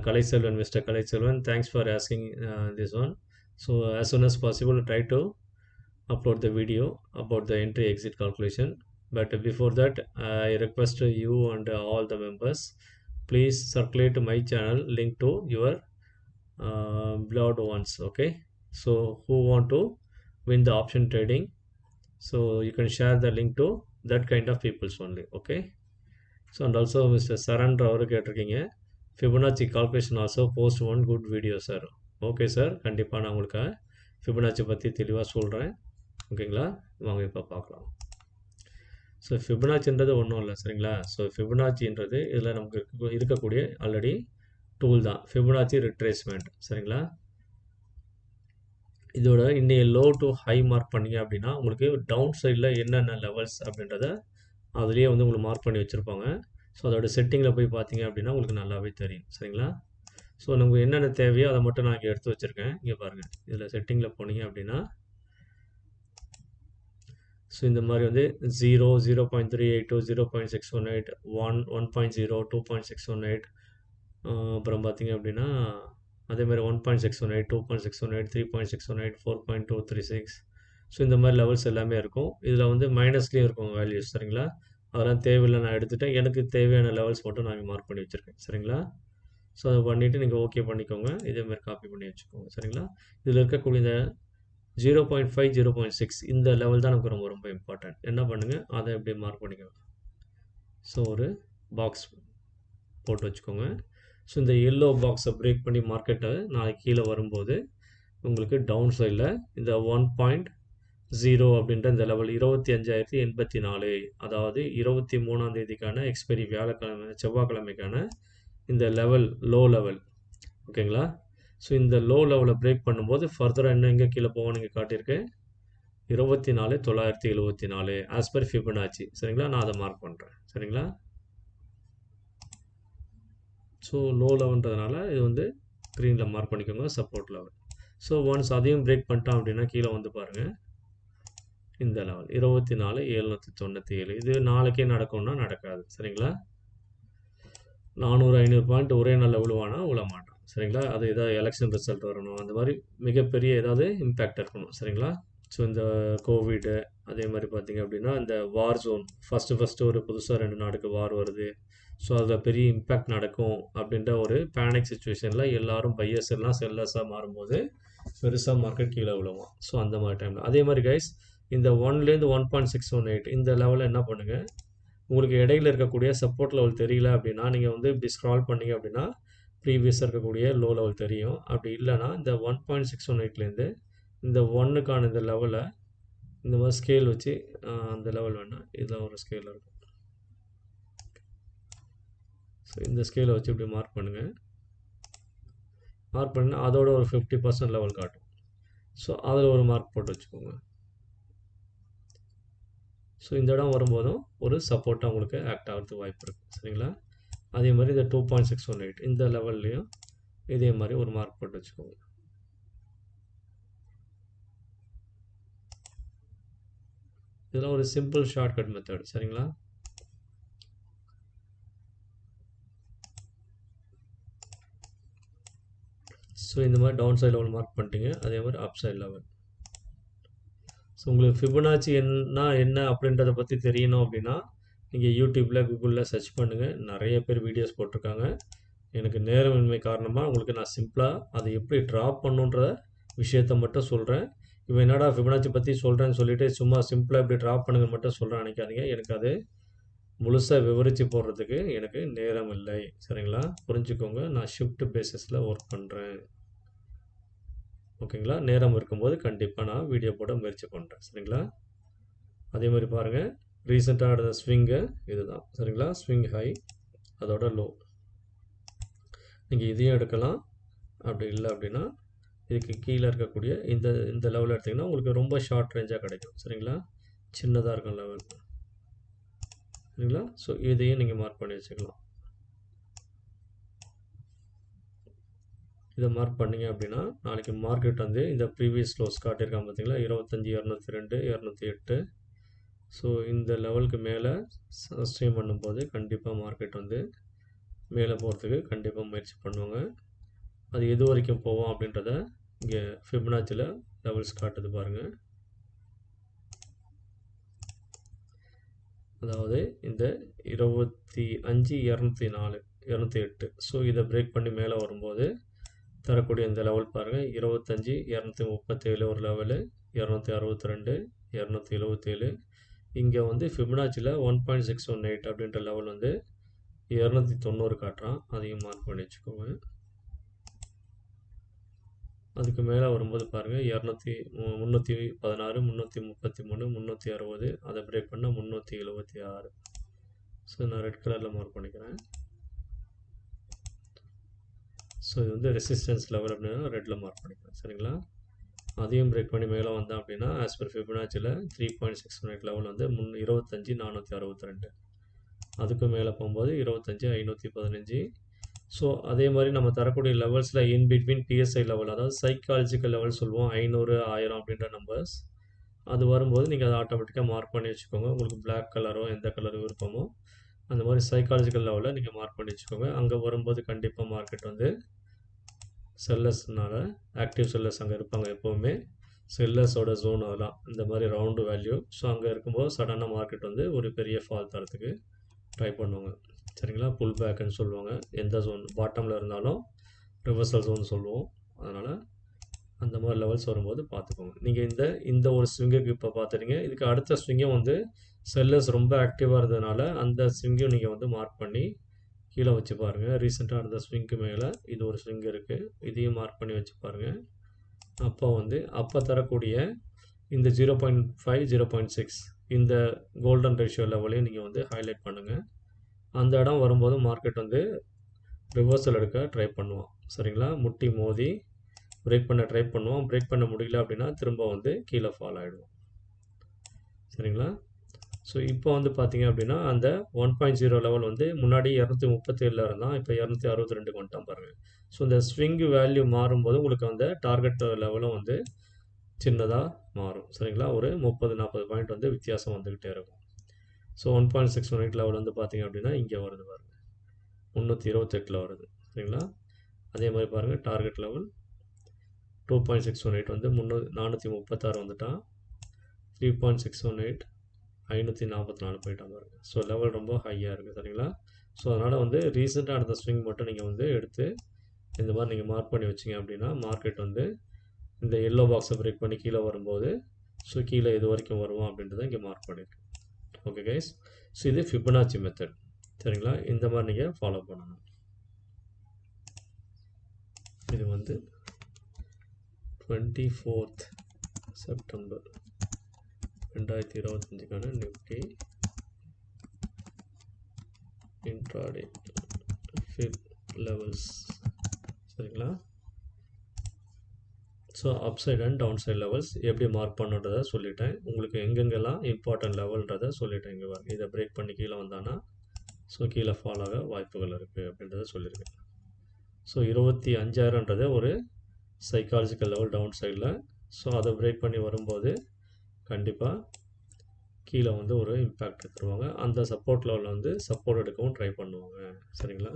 Kalaiselvan, mister Kalaiselvan, thanks for asking this one. So as soon as possible try to upload the video about the entry exit calculation. But before that I request you and all the members, please circulate my channel link to your beloved ones. Okay, so who want to win the option trading, so you can share the link to that kind of peoples only. Okay, so and also Mr. Saran அவரு கேட்டிருக்கீங்க, Fibonacci calculation also post one good video sir. Okay sir, கண்டிப்பாக நான் உங்களுக்கு Fibonacci பற்றி தெளிவாக சொல்கிறேன். ஓகேங்களா, வாங்க இப்போ பார்க்கலாம். ஸோ ஃபிபனாச்சின்றது ஒன்றும் இல்லை சரிங்களா. ஸோ ஃபிபனாச்சின்றது இதில் நமக்கு இருக்கக்கூடிய ஆல்ரெடி டூல் தான் ஃபிபனாச்சி ரிட்ரேஸ்மெண்ட் சரிங்களா. இதோட இன்னைக்கு லோ டு ஹை மார்க் பண்ணிங்க அப்படின்னா உங்களுக்கு டவுன் சைடில் என்னென்ன லெவல்ஸ் அப்படின்றத அதுலேயே வந்து உங்களுக்கு மார்க் பண்ணி வச்சுருப்பாங்க. ஸோ அதோட செட்டிங்கில் போய் பார்த்தீங்க அப்படின்னா உங்களுக்கு நல்லாவே தெரியும் சரிங்களா. ஸோ நமக்கு என்னென்ன தேவையோ அதை மட்டும் நான் இங்கே எடுத்து வச்சுருக்கேன். இங்கே பாருங்கள், இதில் செட்டிங்கில் போனீங்க அப்படின்னா ஸோ இந்த மாதிரி வந்து 0, 0.382, 0.618, 1, 1.0, 2.618, அப்புறம் பார்த்தீங்க அப்படின்னா அதேமாதிரி 1.618, 2.618, 3.618, 4.236. ஸோ இந்த மாதிரி லெவல்ஸ் எல்லாமே இருக்கும். இதில் வந்து மைனஸ்லேயும் இருக்கும் வேல்யூஸ் சரிங்களா. அதெல்லாம் தேவையில்லை, நான் எடுத்துகிட்டேன். எனக்கு தேவையான லெவல்ஸ் மட்டும் நான் மார்க் பண்ணி வச்சுருக்கேன் சரிங்களா. ஸோ அதை பண்ணிவிட்டு நீங்கள் ஓகே பண்ணிக்கோங்க. இதேமாதிரி காப்பி பண்ணி வச்சுக்கோங்க சரிங்களா. இதில் இருக்கக்கூடிய இந்த 0.5, 0.6 இந்த லெவல் தான் நமக்கு ரொம்ப ரொம்ப இம்பார்ட்டன்ட். என்ன பண்ணுங்கள், அதை எப்படி மார்க் பண்ணிக்கோங்க. ஸோ ஒரு பாக்ஸ் போட்டு வச்சுக்கோங்க. ஸோ இந்த எல்லோ பாக்ஸை பிரேக் பண்ணி மார்க்கெட்டை நாளைக்கு கீழே வரும்போது உங்களுக்கு டவுன் சைடில் இந்த 1.0 அப்படின்ற இந்த லெவல் 25,084, அதாவது 23ஆம் தேதிக்கான எக்ஸ்பைரி வியாழக்கிழமை செவ்வாய்க்கிழமைக்கான இந்த லெவல் லோ லெவல் ஓகேங்களா. ஸோ இந்த லோ லெவலை பிரேக் பண்ணும்போது ஃபர்தராக இன்னும் எங்கே கீழே போவோம் நீங்கள் காட்டியிருக்கேன் 24,974 ஆஸ் பர் ஃபிபனாச்சி சரிங்களா. நான் அதை மார்க் பண்ணுறேன் சரிங்களா. ஸோ லோ லெவல்ன்றதுனால இது வந்து க்ரீனில் மார்க் பண்ணிக்கோங்க சப்போர்ட் லெவல். ஸோ ஒன்ஸ் அதையும் பிரேக் பண்ணிட்டோம் அப்படின்னா கீழே வந்து பாருங்கள் இந்த லெவல் 24,797. இது நாளைக்கே நடக்கும்னா நடக்காது சரிங்களா. 400-500 பாயிண்ட் ஒரே நாளில் விழுவானா விழ மாட்டான் சரிங்களா. அது ஏதாவது எலெக்ஷன் ரிசல்ட் வரணும், அந்த மாதிரி மிகப்பெரிய ஏதாவது இம்பேக்ட் இருக்கணும் சரிங்களா. ஸோ இந்த கோவிடு அதே மாதிரி பார்த்திங்க அப்படின்னா இந்த வார் ஜோன் ஃபஸ்ட்டு ஒரு புதுசாக 2 நாடுக்கு வார் வருது. ஸோ அதில் பெரிய இம்பேக்ட் நடக்கும் அப்படின்ற ஒரு பேனிக் சுச்சுவேஷனில் எல்லோரும் பையர்ஸ் எல்லாம் செல்லர்ஸாக மாறும்போது பெருசாக மார்க்கெட் கீழே விழுவோம். ஸோ அந்த மாதிரி டைமில் அதே மாதிரி கைஸ் இந்த 1லேருந்து 1.618 இந்த லெவலில் என்ன பண்ணுங்கள், உங்களுக்கு இடையில இருக்கக்கூடிய சப்போர்ட் லெவல் தெரியல அப்படின்னா நீங்கள் வந்து இப்படி ஸ்க்ரால் பண்ணிங்க அப்படின்னா ப்ரீவியஸாக இருக்கக்கூடிய லோ லெவல் தெரியும். அப்படி இல்லைனா இந்த 1.618லேருந்து இந்த 1க்கான இந்த லெவலை இந்த மாதிரி ஸ்கேல் வச்சு அந்த லெவல் வேணால் இதில் ஒரு ஸ்கேல் இருக்கும். ஸோ இந்த ஸ்கேலை வச்சு இப்படி மார்க் பண்ணுங்கள். மார்க் பண்ணால் அதோட ஒரு 50% லெவல் காட்டும். ஸோ அதில் ஒரு மார்க் போட்டு வச்சுக்கோங்க. ஸோ இந்த இடம் வரும்போதும் ஒரு சப்போர்ட்டாக உங்களுக்கு ஆக்ட் ஆகிறதுக்கு வாய்ப்பு இருக்குது சரிங்களா. அதே மாதிரி இந்த 2.618 இந்த லெவல்லையும் இதே மாதிரி ஒரு மார்க் போட்டு வச்சுக்கோங்க. இதெல்லாம் ஒரு சிம்பிள் ஷார்ட்கட் மெத்தட் சரிங்களா. ஸோ இந்த மாதிரி டவுன் சைட் லெவல் மார்க் பண்ணிட்டீங்க. அதே மாதிரி அப் சைட் லெவல். ஸோ உங்களுக்கு ஃபிபனாச்சி என்ன அப்படின்றத பற்றி தெரியணும் அப்படின்னா நீங்கள் யூடியூப்பில் கூகுளில் சர்ச் பண்ணுங்கள். நிறைய பேர் வீடியோஸ் போட்டிருக்காங்க. எனக்கு நேரமின்மை காரணமாக உங்களுக்கு நான் சிம்பிளாக அதை எப்படி ட்ராப் பண்ணுன்ற விஷயத்தை மட்டும் சொல்கிறேன். இப்போ என்னடா ஃபிபனாச்சி பற்றி சொல்கிறேன்னு சொல்லிவிட்டு சும்மா சிம்பிளாக இப்படி ட்ராப் பண்ணுங்க மட்டும் சொல்கிறேன் நினைக்காதீங்க. எனக்கு அது முழுசாக விவரித்து போடுறதுக்கு எனக்கு நேரம் இல்லை சரிங்களா. புரிஞ்சுக்கோங்க, நான் ஷிஃப்ட் பேசிஸில் ஒர்க் பண்ணுறேன் ஓகேங்களா. நேரம் இருக்கும்போது கண்டிப்பாக நான் வீடியோ போட முயற்சி பண்ணுறேன் சரிங்களா. அதே மாதிரி பாருங்கள், ரீசெண்டாக நடந்த ஸ்விங்கு இதுதான் சரிங்களா. ஸ்விங் ஹை அதோட லோ, நீங்கள் இதையும் எடுக்கலாம். அப்படி இல்லை அப்படின்னா இதுக்கு கீழே இருக்கக்கூடிய இந்த லெவலில் எடுத்திங்கன்னா உங்களுக்கு ரொம்ப ஷார்ட் ரேஞ்சாக கிடைக்கும் சரிங்களா. சின்னதாக இருக்கும் லெவல் சரிங்களா. ஸோ இதையும் நீங்கள் மார்க் பண்ணி வச்சுக்கலாம். இதை மார்க் பண்ணிங்க அப்படின்னா நாளைக்கு மார்க்கெட் வந்து இந்த ப்ரீவியஸ் க்ளோஸ் காட்டியிருக்காங்க பார்த்தீங்களா 25,202, 208. ஸோ இந்த லெவலுக்கு மேலே சஸ்டெயின் பண்ணும்போது கண்டிப்பாக மார்க்கெட் வந்து மேலே போகிறதுக்கு கண்டிப்பாக முயற்சி பண்ணுவாங்க. அது எது வரைக்கும் போவோம் அப்படின்றத இங்கே ஃபிபனாச்சியில் லெவல்ஸ் காட்டுது பாருங்கள். அதாவது இந்த 25,204, 208. ஸோ இதை பிரேக் பண்ணி மேலே வரும்போது தரக்கூடிய இந்த லெவல் பாருங்கள் 25,237 ஒரு லெவலு, 262, 277. இங்கே வந்து ஃபிபனாச்சியில் 1.618 அப்படின்ற லெவல் வந்து 290 காட்டுறான், அதையும் மார்க் பண்ணி வச்சுக்கோங்க. அதுக்கு மேலே வரும்போது பாருங்கள் 316, 333, 360, அதை பிரேக் பண்ணால் 376. ஸோ நான் ரெட் கலரில் மார்க் பண்ணிக்கிறேன். ஸோ இது வந்து ரெசிஸ்டன்ஸ் லெவல் அப்படின்னா ரெட்டில் மார்க் பண்ணிக்கிறேன். சரிங்களா? அதையும் பிரேக் பண்ணி மேலே வந்தேன் அப்படின்னா ஆஸ் பர் ஃபிபனாச்சியில் 3.6 லெவல் வந்து 25,462. அதுக்கு மேலே போகும்போது 25,515. ஸோ அதே மாதிரி நம்ம தரக்கூடிய லெவல்ஸில் இன் பிட்வீன் பிஎஸ்ஐ லெவல், அதாவது சைக்காலஜிக்கல் லெவல் சொல்லுவோம், 500, 1000 அப்படின்ற நம்பர்ஸ். அது வரும்போது நீங்கள் அதை ஆட்டோமேட்டிக்காக மார்க் பண்ணி வச்சுக்கோங்க. உங்களுக்கு பிளாக் கலரோ எந்த கலர் விருப்பமோ அந்த மாதிரி சைக்காலஜிக்கல் லெவலில் நீங்கள் மார்க் பண்ணி வச்சுக்கோங்க. அங்கே வரும்போது கண்டிப்பாக மார்க்கெட் வந்து செல்லர்ஸ்னால ஆக்டிவ் செல்லர்ஸ் அங்கே இருப்பாங்க எப்போவுமே. செல்லர்ஸோட ஜோன் அதெல்லாம் இந்த மாதிரி ரவுண்டு வேல்யூ. ஸோ அங்கே இருக்கும்போது சடனாக மார்க்கெட் வந்து ஒரு பெரிய ஃபால் தரத்துக்கு ட்ரை பண்ணுவாங்க. சரிங்களா? புல் பேக்குன்னு சொல்லுவாங்க. எந்த ஜோன் பாட்டமில் இருந்தாலும் ரிவர்சல் ஜோன் சொல்லுவோம். அதனால் அந்த மாதிரி லெவல்ஸ் வரும்போது பார்த்துக்கோங்க. நீங்கள் இந்த ஒரு ஸ்விங்குக்கு இப்போ பார்த்துட்டீங்க. இதுக்கு அடுத்த ஸ்விங்கும் வந்து செல்லர்ஸ் ரொம்ப ஆக்டிவாக இருந்ததுனால அந்த ஸ்விங்கும் நீங்கள் வந்து மார்க் பண்ணி கீழே வச்சு பாருங்கள். ரீசெண்டாக அந்த ஸ்விங்க்கு மேலே இது ஒரு ஸ்விங் இருக்குது, இதையும் மார்க் பண்ணி வச்சு பாருங்கள். அப்போ தரக்கூடிய இந்த 0.5, 0.6 இந்த கோல்டன் ரேஷியோ லெவலையும் நீங்கள் வந்து ஹைலைட் பண்ணுங்கள். அந்த இடம் வரும்போது மார்க்கெட் வந்து ரிவர்சல் எடுக்க ட்ரை பண்ணுவோம். சரிங்களா? முட்டி மோதி பிரேக் பண்ண ட்ரை பண்ணுவோம். பிரேக் பண்ண முடியல அப்படின்னா திரும்ப வந்து கீழே ஃபால் ஆகிடுவோம். சரிங்களா? ஸோ இப்போ வந்து பார்த்தீங்க அப்படின்னா அந்த 1.0 லெவல் வந்து முன்னாடி 237 இருந்தால் இப்போ 262 வந்துட்டான் பாருங்கள். ஸோ இந்த ஸ்விங் வேல்யூ மாறும்போது உங்களுக்கு அந்த டார்கெட் லெவலும் வந்து சின்னதாக மாறும். சரிங்களா? ஒரு 30-40 பாயிண்ட் வந்து வித்தியாசம் வந்துக்கிட்டே இருக்கும். ஸோ 1.618 லெவல் வந்து பார்த்தீங்க அப்படின்னா இங்கே வருது பாருங்கள், 328 வருது. சரிங்களா? அதே மாதிரி பாருங்கள் டார்கெட் லெவல் 2.618 வந்து 436 வந்துட்டான். 3.618 544 போயிட்டான் பாருங்கள். ஸோ லெவல் ரொம்ப ஹையாக இருக்குது. சரிங்களா? ஸோ அதனால் வந்து ரீசெண்டாக அடுத்த ஸ்விங் மட்டும் நீங்கள் வந்து எடுத்து இந்த மாதிரி நீங்கள் மார்க் பண்ணி வச்சிங்க அப்படின்னா மார்க்கெட் வந்து இந்த எல்லோ பாக்ஸை பிரேக் பண்ணி கீழே வரும்போது ஸோ கீழே இது வரைக்கும் வருவோம் அப்படின்றத இங்கே மார்க் பண்ணியிருக்கு. ஓகே கைஸ், ஸோ இது ஃபிபனாச்சி மெத்தட். சரிங்களா? இந்த மாதிரி நீங்கள் ஃபாலோ பண்ணணும். இது வந்து 24th செப்டம்பர் 2025க்கான நிஃப்டி இன்ட்ராடே ஃபிப் லெவல்ஸ். சரிங்களா? So upside and downside levels எப்படி மார்க் பண்ணுன்றதை சொல்லிட்டேன். உங்களுக்கு எங்கெங்கெல்லாம் இம்பார்ட்டன்ட் லெவல்ன்றதை சொல்லிட்டேன். இங்கே வரும் இதை பிரேக் பண்ணி கீழே வந்தானா ஸோ கீழே ஃபால் ஆக வாய்ப்புகள் இருக்குது அப்படின்றத சொல்லியிருக்கேன். ஸோ 25,000ன்றது ஒரு சைக்காலஜிக்கல் லெவல் டவுன் சைடில். ஸோ அதை பிரேக் பண்ணி வரும்போது கண்டிப்பாக கீழே வந்து ஒரு இம்பேக்ட் எடுத்துருவாங்க. அந்த சப்போர்ட் லெவலில் வந்து சப்போர்ட் எடுக்கவும் ட்ரை பண்ணுவாங்க. சரிங்களா?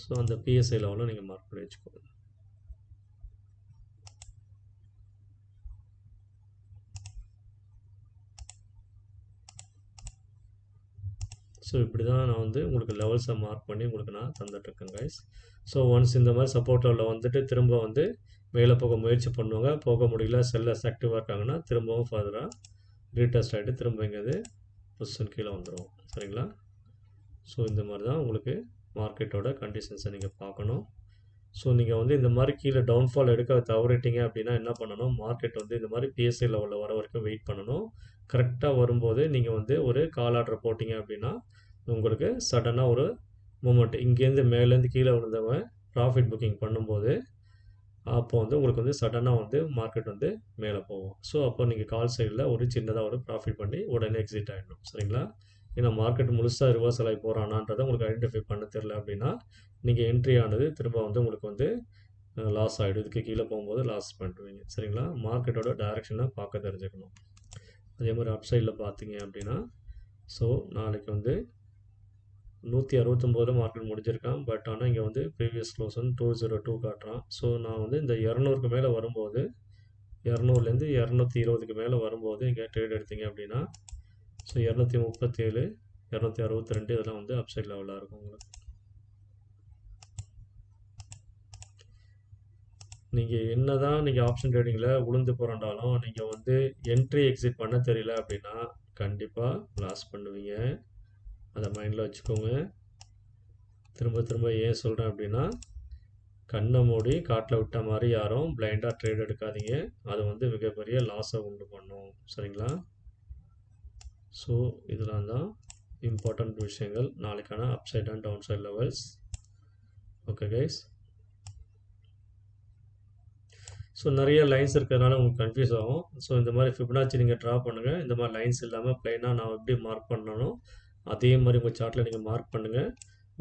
ஸோ அந்த பிஎஸ்ஐ லெவலில் நீங்கள் மார்க் பண்ணி வச்சுக்கோங்க. ஸோ இப்படி தான் நான் வந்து உங்களுக்கு லெவல்ஸை மார்க் பண்ணி உங்களுக்கு நான் தந்துட்டுருக்கேன் கைஸ். ஸோ ஒன்ஸ் இந்த மாதிரி சப்போர்ட் லெவலில் வந்துட்டு திரும்ப வந்து மேலே போக முயற்சி பண்ணுவாங்க. போக முடியல, செல்லர்ஸ் ஆக்டிவாக இருக்காங்கன்னா திரும்பவும் ஃபர்தராக ரீடெஸ்ட் ஆகிட்டு திரும்ப இங்கே பொசிஷன் கீழே வந்துடும். சரிங்களா? ஸோ இந்த மாதிரி தான் உங்களுக்கு மார்க்கெட்டோட கண்டிஷன்ஸை நீங்கள் பார்க்கணும். ஸோ நீங்கள் வந்து இந்த மாதிரி கீழே டவுன்ஃபால் எடுக்க தவறிட்டீங்க அப்படின்னா என்ன பண்ணணும், மார்க்கெட் வந்து இந்த மாதிரி பிஎஸ்ஐ லெவலில் வர வரைக்கும் வெயிட் பண்ணணும். கரெக்டாக வரும்போது நீங்கள் வந்து ஒரு கால் ஆர்டர் போட்டிங்க அப்படின்னா உங்களுக்கு சடனாக ஒரு மூமெண்ட் இங்கேருந்து மேலேருந்து கீழே விழுந்தவன் ப்ராஃபிட் புக்கிங் பண்ணும்போது அப்போ வந்து உங்களுக்கு வந்து சடனாக வந்து மார்க்கெட் வந்து மேலே போகும். ஸோ அப்போ நீங்கள் கால் சைடில் ஒரு சின்னதாக ஒரு ப்ராஃபிட் பண்ணி உடனே எக்ஸிட் ஆகிடணும். சரிங்களா? ஏன்னா மார்க்கெட் முழுசாக ரிவர்சல் ஆகி போகிறானான்றதை உங்களுக்கு ஐடென்டிஃபை பண்ண தெரில அப்படின்னா நீங்கள் என்ட்ரி ஆனது திரும்ப வந்து உங்களுக்கு வந்து லாஸ் ஆகிடும். இதுக்கு கீழே போகும்போது லாஸ் பண்ணுவீங்க. சரிங்களா? மார்க்கெட்டோட டைரெக்ஷனை பார்க்க தெரிஞ்சுக்கணும். அதே மாதிரி அப் சைடில் பார்த்தீங்க அப்படின்னா ஸோ நாளைக்கு வந்து 169 மார்க்கெட் முடிஞ்சிருக்கான். பட் ஆனால் இங்கே வந்து ப்ரீவியஸ் க்ளோஸ் வந்து 202 காட்டுறான். ஸோ நான் வந்து இந்த 200க்கு மேலே வரும்போது 200லேருந்து 220க்கு மேலே வரும்போது இங்கே ட்ரேட் எடுத்தீங்க அப்படின்னா ஸோ 237, 262 இதெல்லாம் வந்து அப்சைட் லெவலாக இருக்கும் உங்களுக்கு. நீங்கள் என்ன தான் நீங்கள் ஆப்ஷன் ட்ரேடிங்கில் உளுந்து புரண்டாலும் நீங்கள் வந்து என்ட்ரி எக்ஸிட் பண்ண தெரியல அப்படின்னா கண்டிப்பாக லாஸ் பண்ணுவீங்க. அதை மைண்டில் வச்சுக்கோங்க. திரும்ப திரும்ப ஏன் சொல்கிறேன் அப்படின்னா, கண்ணை மூடி காட்டில் விட்ட மாதிரி யாரும் பிளைண்டாக ட்ரேட் எடுக்காதீங்க. அது வந்து மிகப்பெரிய லாஸை உண்டு பண்ணும். சரிங்களா? ஸோ இதெல்லாம் தான் இம்பார்ட்டண்ட் விஷயங்கள் நாளைக்கான upside and downside levels. Okay guys. So நிறைய லைன்ஸ் இருக்கிறதுனால உங்களுக்கு கன்ஃபியூஸ் ஆகும். ஸோ இந்த மாதிரி ஃபிபனாச்சி நீங்கள் ட்ரா பண்ணுங்கள். இந்த மாதிரி லைன்ஸ் இல்லாமல் ப்ளைனாக நான் எப்படி மார்க் பண்ணணும் அதே மாதிரி உங்கள் சார்ட்டில் நீங்கள் மார்க் பண்ணுங்கள்.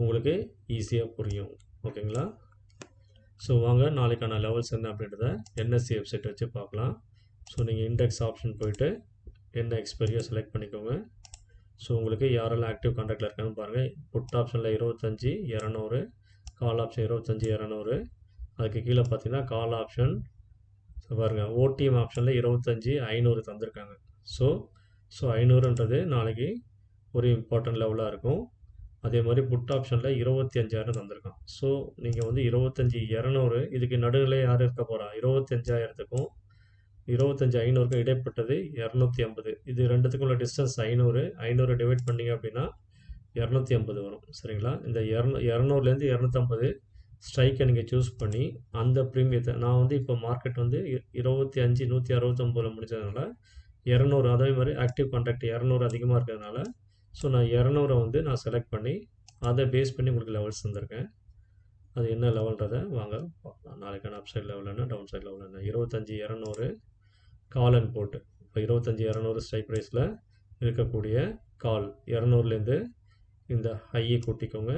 உங்களுக்கு ஈஸியாக புரியும். ஓகேங்களா? ஸோ வாங்க நாளைக்கான லெவல்ஸ் என்ன அப்படின்றத என்எஸ்சி வெப்சைட் வச்சு பார்க்கலாம். ஸோ நீங்கள் இண்டெக்ஸ் ஆப்ஷன் போயிட்டு என்ன எக்ஸ்பெரியோ செலக்ட் பண்ணிக்கோங்க. ஸோ உங்களுக்கு யாரெல்லாம் ஆக்டிவ் கான்டாக்டில் இருக்காங்கன்னு பாருங்கள். புட் ஆப்ஷனில் 25 200, கால் ஆப்ஷன் 25 200. அதுக்கு கீழே பார்த்தீங்கன்னா கால் ஆப்ஷன் பாருங்கள் ஓடிஎம் ஆப்ஷனில் 25 500 தந்திருக்காங்க. ஸோ 500ன்றது நாளைக்கு ஒரு இம்பார்ட்டன்ட் லெவலாக இருக்கும். அதே மாதிரி புட் ஆப்ஷனில் 25,000 தந்திருக்கான். ஸோ நீங்கள் வந்து 25 200 இதுக்கு நடுவில் யார் இருக்க போகிறா? 25,000க்கும் 25,500க்கும் இடைப்பட்டது 250. இது ரெண்டுத்துக்கும் உள்ள டிஸ்டன்ஸ் 500 டிவைட் பண்ணிங்க அப்படின்னா 250 வரும். சரிங்களா? இந்த 200லேருந்து 250 ஸ்ட்ரைக்கை நீங்கள் சூஸ் பண்ணி அந்த ப்ரீமியத்தை நான் வந்து இப்போ மார்க்கெட் வந்து 25 169 முடிச்சதுனால 200 அதே மாதிரி ஆக்டிவ் கான்ட்ராக்ட் 200 அதிகமாக இருக்கிறதுனால ஸோ நான் 200 வந்து நான் செலக்ட் பண்ணி அதை பேஸ் பண்ணி உங்களுக்கு லெவல்ஸ் தந்திருக்கேன். அது என்ன லெவல்ன்றதை வாங்க பார்க்கலாம். நாளைக்கான அப்சைட் லெவல் என்ன, டவுன் சைட் லெவல் என்ன. 25 200 கால் அண்ட் போட்டு இப்போ 25 200 ஸ்ட்ரைக் ப்ரைஸில் இருக்கக்கூடிய கால் 200லேருந்து இந்த ஹையை கூட்டிக்கோங்க,